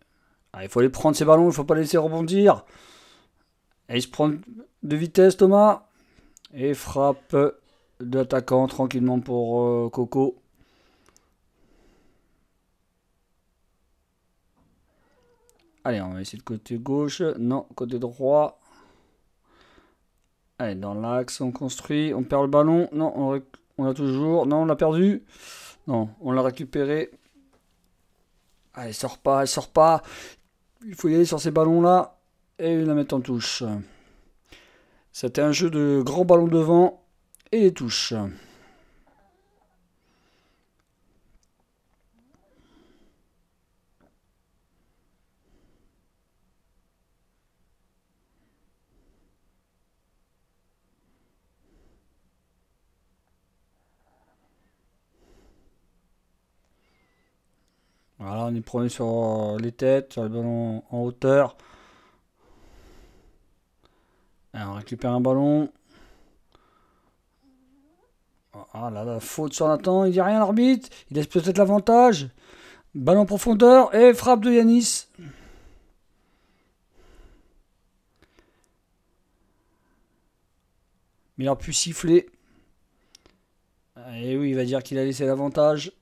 Il faut les prendre ces ballons, il faut pas les laisser rebondir. Et il se prend de vitesse, Thomas. Et frappe d'attaquant tranquillement pour Coco. Allez, on va essayer le côté gauche. Non, côté droit. Allez, dans l'axe, on construit. On perd le ballon. Non, on l'a toujours. Non, on l'a perdu. Non, on l'a récupéré. Allez, sort pas, elle sort pas. Il faut y aller sur ces ballons-là. Et la mettre en touche. C'était un jeu de grands ballons devant. Et les touches. Voilà, on est premier sur les têtes, sur les ballons en hauteur. Alors, on récupère un ballon. Ah là là, faute sur Nathan, il dit rien l'arbitre. Il laisse peut-être l'avantage. Ballon en profondeur et frappe de Yanis. Mais il a pu siffler. Et oui, il va dire qu'il a laissé l'avantage.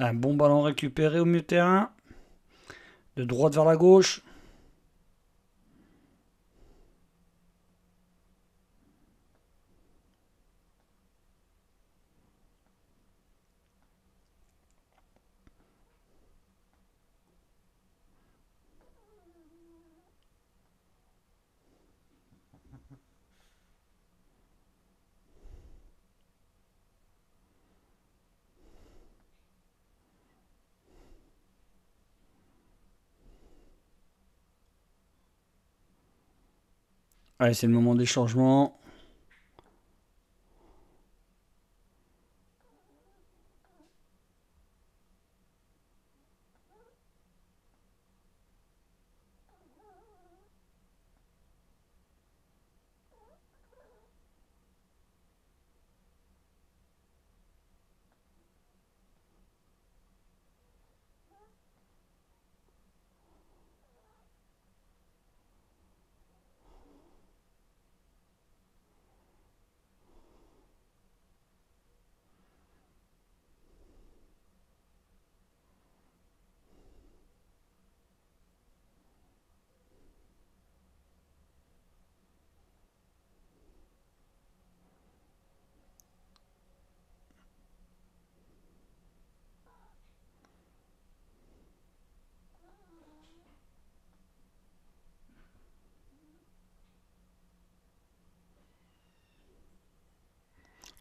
Un bon ballon récupéré au milieu de terrain. De droite vers la gauche. Allez, c'est le moment des changements.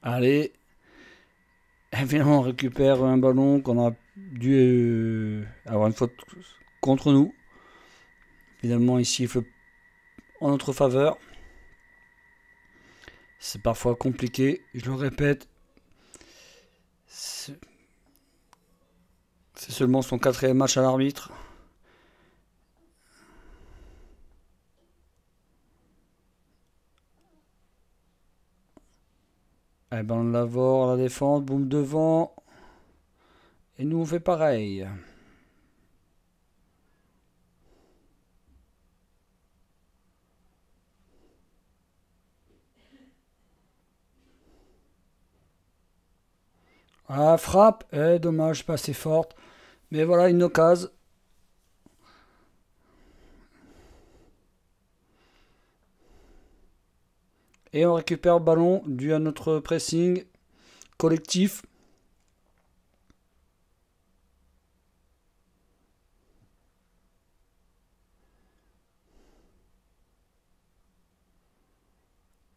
Allez, évidemment, on récupère un ballon qu'on a dû avoir une faute contre nous. Évidemment, il siffle en notre faveur. C'est parfois compliqué, je le répète. C'est seulement son 4e match à l'arbitre. Eh ben, on l'avore à la défense, boum devant. Et nous on fait pareil. Ah, frappe, dommage, pas assez forte. Mais voilà, une occasion. Et on récupère le ballon dû à notre pressing collectif.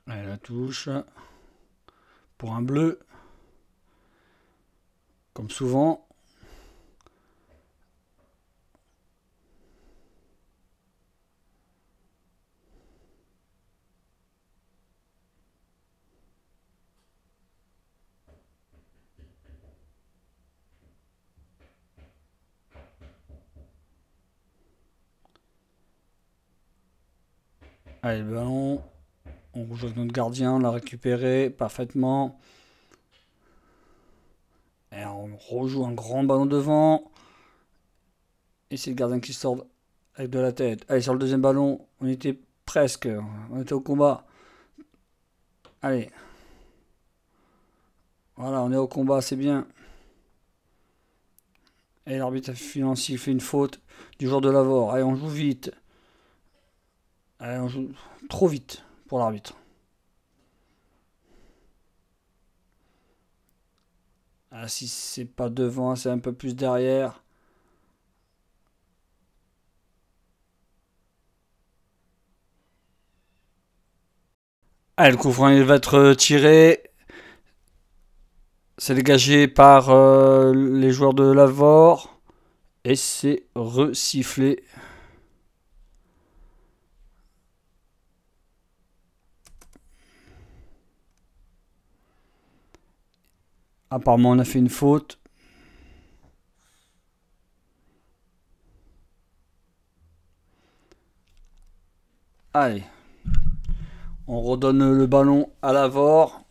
Allez, la touche. Pour un bleu. Comme souvent. Allez, le ballon. On rejoue avec notre gardien, on l'a récupéré parfaitement. Et on rejoue un grand ballon devant. Et c'est le gardien qui sort avec de la tête. Allez, sur le deuxième ballon, on était presque. On était au combat. Allez. Voilà, on est au combat, c'est bien. Et l'arbitre financier fait une faute du joueur de l'Avor. Allez, on joue vite. Allez, on joue trop vite pour l'arbitre. Ah, si c'est pas devant, c'est un peu plus derrière. Allez, le coup franc il va être tiré. C'est dégagé par les joueurs de l'Avor. Et c'est resifflé. Apparemment, on a fait une faute. Allez. On redonne le ballon à l'Avor.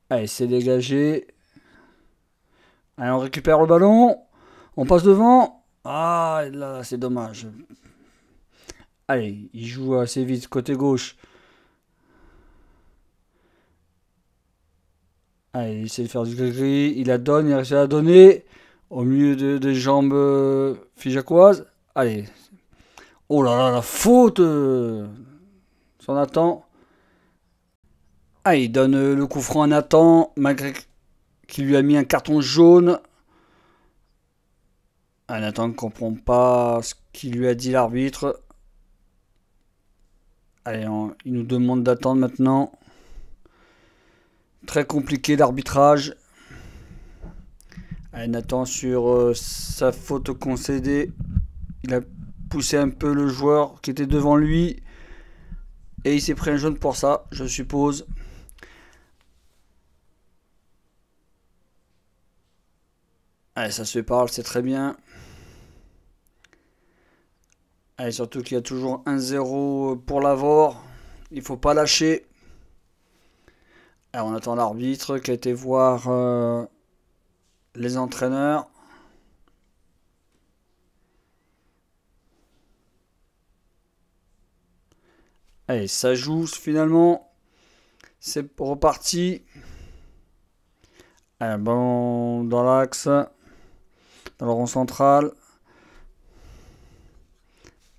Allez, c'est dégagé. Allez, on récupère le ballon. On passe devant. Ah, là, c'est dommage. Allez, il joue assez vite côté gauche. Allez, il essaie de faire du gris. Il la donne, il réussit à la donner. Au milieu des jambes figeacoises. Allez. Oh là là, la faute sur Nathan. Ah, il donne le coup franc à Nathan, malgré qu'il lui a mis un carton jaune. Ah, Nathan ne comprend pas ce qu'il lui a dit l'arbitre. Allez, il nous demande d'attendre maintenant. Très compliqué l'arbitrage. Allez, Nathan sur sa faute concédée. Il a poussé un peu le joueur qui était devant lui. Et il s'est pris un jaune pour ça, je suppose. Allez, ça se parle, c'est très bien. Allez, surtout qu'il y a toujours 1-0 pour l'Avor. Il faut pas lâcher. Alors, on attend l'arbitre qui a été voir les entraîneurs. Allez, ça joue finalement. C'est reparti. Allez, ballon dans l'axe. Dans le rond central.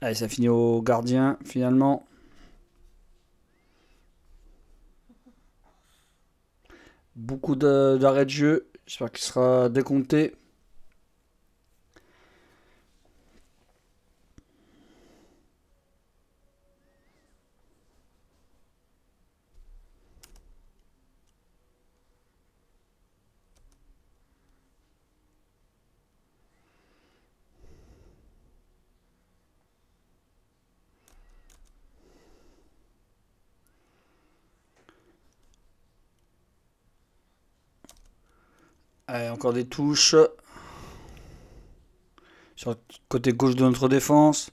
Allez, ça finit au gardien finalement. Beaucoup d'arrêts de jeu. J'espère qu'il sera décompté. Allez, encore des touches. Sur le côté gauche de notre défense.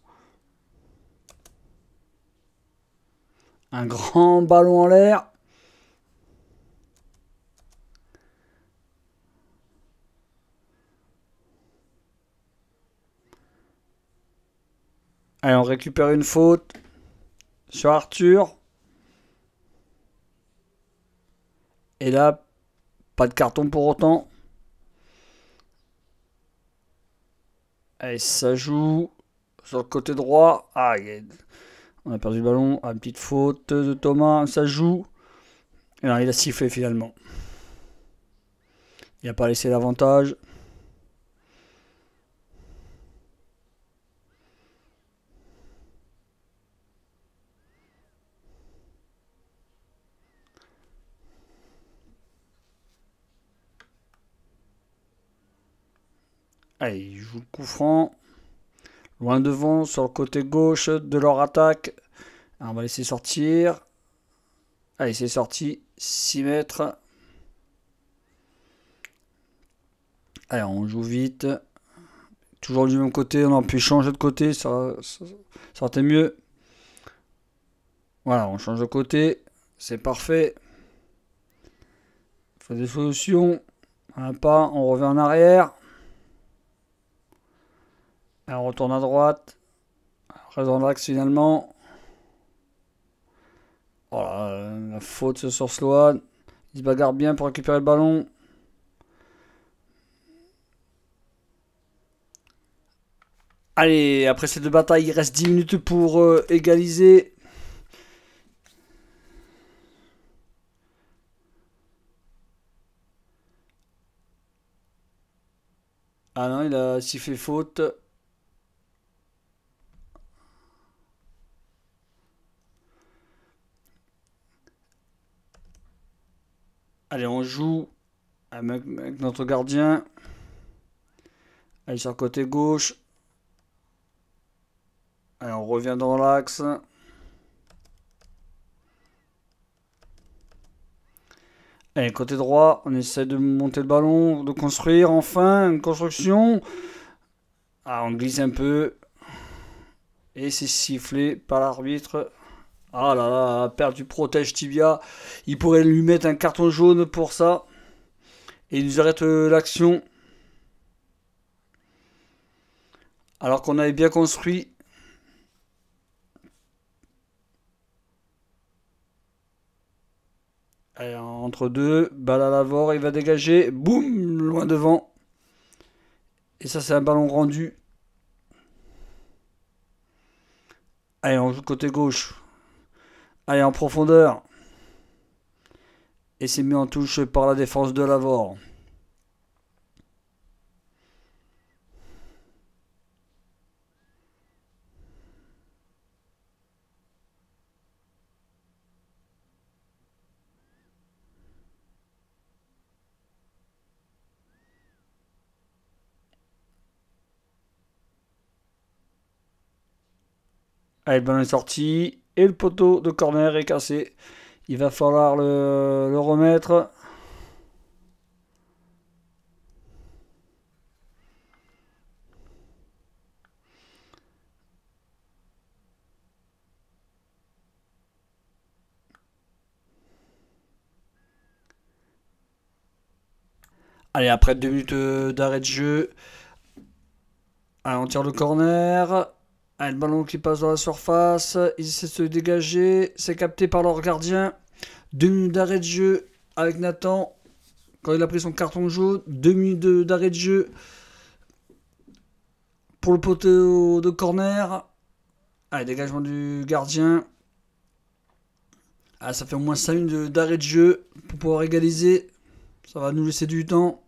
Un grand ballon en l'air. Allez, on récupère une faute sur Arthur. Et là, pas de carton pour autant. Allez, ça joue sur le côté droit. Ah, on a perdu le ballon. Ah, une petite faute de Thomas. Ça joue. Et là, il a sifflé finalement. Il n'a pas laissé l'avantage. Allez, il joue le coup franc. Loin devant, sur le côté gauche de leur attaque. Alors, on va laisser sortir. Allez, c'est sorti. 6 mètres. Allez, on joue vite. Toujours du même côté. On a pu changer de côté. Ça aurait été mieux. Voilà, on change de côté. C'est parfait. Il faut des solutions. Un pas, on revient en arrière. On retourne à droite. Reste dans l'axe finalement. Voilà, la faute sur Sloan. Il se bagarre bien pour récupérer le ballon. Allez, après ces deux batailles, il reste 10 minutes pour égaliser. Ah non, il a sifflé faute. Allez, on joue avec notre gardien. Allez, sur le côté gauche. Allez, on revient dans l'axe. Allez, côté droit, on essaie de monter le ballon, de construire enfin une construction. Ah, on glisse un peu. Et c'est sifflé par l'arbitre. Ah là là, perdu protège tibia. Il pourrait lui mettre un carton jaune pour ça. Et il nous arrête l'action. Alors qu'on avait bien construit. Allez, entre deux, balle à l'avant, il va dégager. Boum, loin devant. Et ça, c'est un ballon rendu. Allez, on joue côté gauche. Allez, en profondeur. Et c'est mis en touche par la défense de l'Avor. Allez, le ballon est sorti. Et le poteau de corner est cassé. Il va falloir le remettre. Allez, après 2 minutes d'arrêt de jeu. Allez, on tire le corner. Allez, le ballon qui passe dans la surface. Ils essaient de se dégager. C'est capté par leur gardien. 2 minutes d'arrêt de jeu avec Nathan. Quand il a pris son carton jaune. 2 minutes d'arrêt de jeu pour le poteau de corner. Allez, dégagement du gardien. Ah, ça fait au moins 5 minutes d'arrêt de jeu pour pouvoir égaliser. Ça va nous laisser du temps.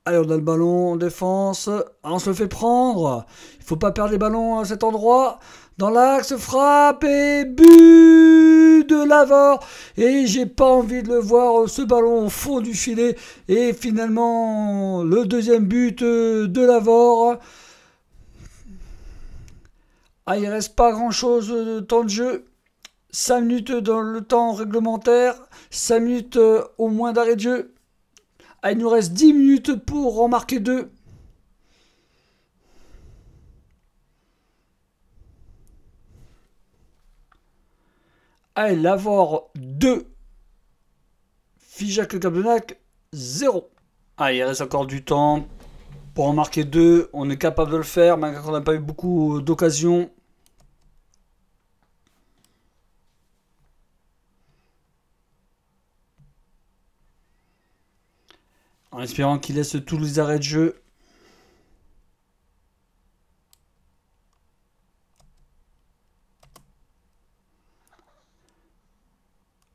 Allez, on a le ballon en défense. Ah, on se le fait prendre. Il faut pas perdre les ballons à cet endroit. Dans l'axe, frappe et but de Lavore. Et j'ai pas envie de le voir, ce ballon au fond du filet. Et finalement, le deuxième but de Lavore. Ah, il reste pas grand chose de temps de jeu. 5 minutes dans le temps réglementaire. 5 minutes au moins d'arrêt de jeu. Ah, il nous reste 10 minutes pour en marquer 2. Allez, Lavore 2. Figeac Le Cablenac 0. Ah, il reste encore du temps pour en marquer 2. On est capable de le faire, malgré qu'on n'a pas eu beaucoup d'occasions. En espérant qu'il laisse tous les arrêts de jeu.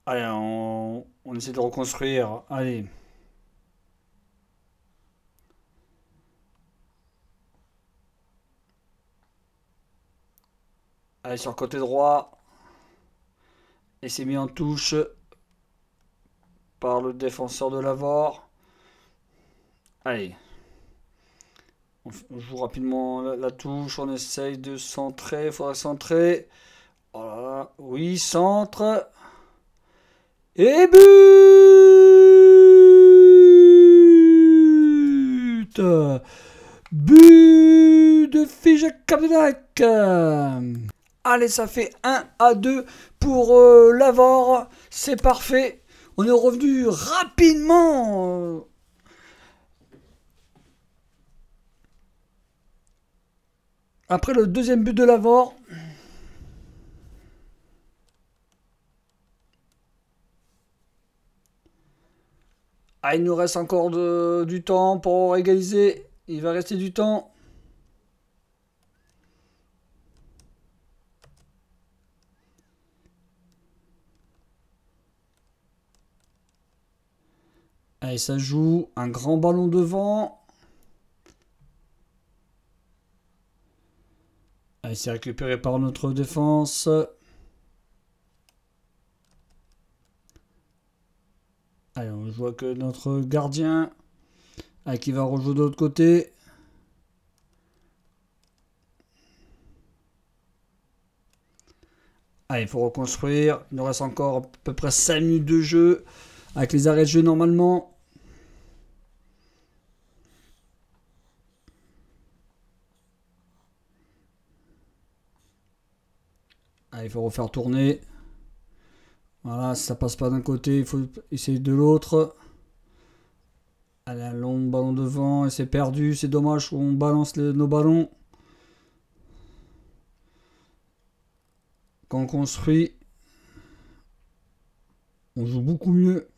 Allez, on essaie de reconstruire. Allez. Allez, sur le côté droit. Et c'est mis en touche par le défenseur de Lavore. Allez. On joue rapidement la touche. On essaye de centrer. Il faudra centrer. Voilà. Oui, centre. Et but de Figeac Cablenac. Allez, ça fait 1-2 pour Lavore. C'est parfait. On est revenu rapidement. Après le deuxième but de Lavore. Ah, il nous reste encore du temps pour égaliser. Il va rester du temps. Allez, ça joue. Un grand ballon devant. Allez, c'est récupéré par notre défense. Allez, on voit que notre gardien qui va rejouer de l'autre côté. Allez, il faut reconstruire. Il nous reste encore à peu près 5 minutes de jeu avec les arrêts de jeu normalement. Allez, il faut refaire tourner. Voilà, si ça passe pas d'un côté, il faut essayer de l'autre. Allez, un long ballon devant et c'est perdu. C'est dommage qu'on balance nos ballons. Quand on construit, on joue beaucoup mieux.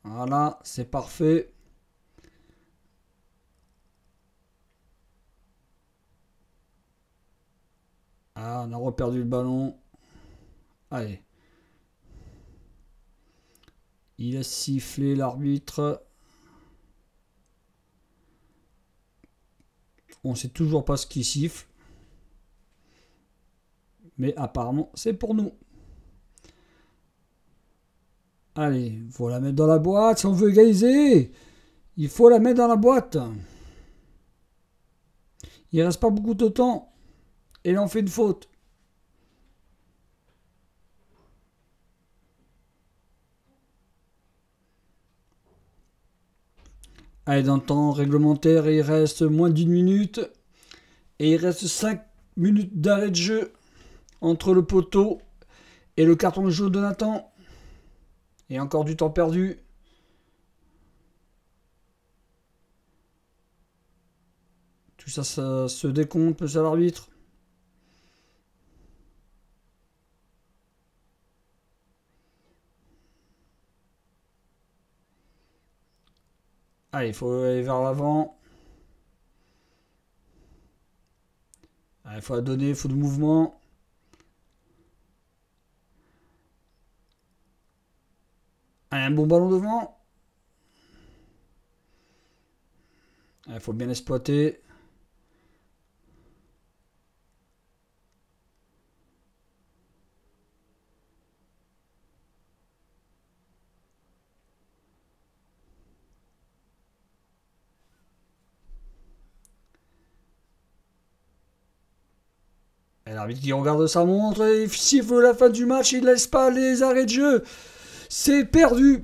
Voilà, c'est parfait. Ah, on a reperdu le ballon. Allez. Il a sifflé l'arbitre. On sait toujours pas ce qu'il siffle. Mais apparemment, c'est pour nous. Allez, faut la mettre dans la boîte si on veut égaliser. Il faut la mettre dans la boîte. Il reste pas beaucoup de temps. Et il en fait une faute. Allez, dans le temps réglementaire, il reste moins d'une minute. Et il reste 5 minutes d'arrêt de jeu entre le poteau et le carton jaune de Nathan. Et encore du temps perdu. Tout ça, ça se décompte, monsieur l'arbitre. Allez, il faut aller vers l'avant. Il faut la donner, il faut du mouvement. Allez, un bon ballon devant. Il faut bien exploiter. Et l'arbitre qui regarde sa montre et siffle la fin du match, il ne laisse pas les arrêts de jeu. C'est perdu.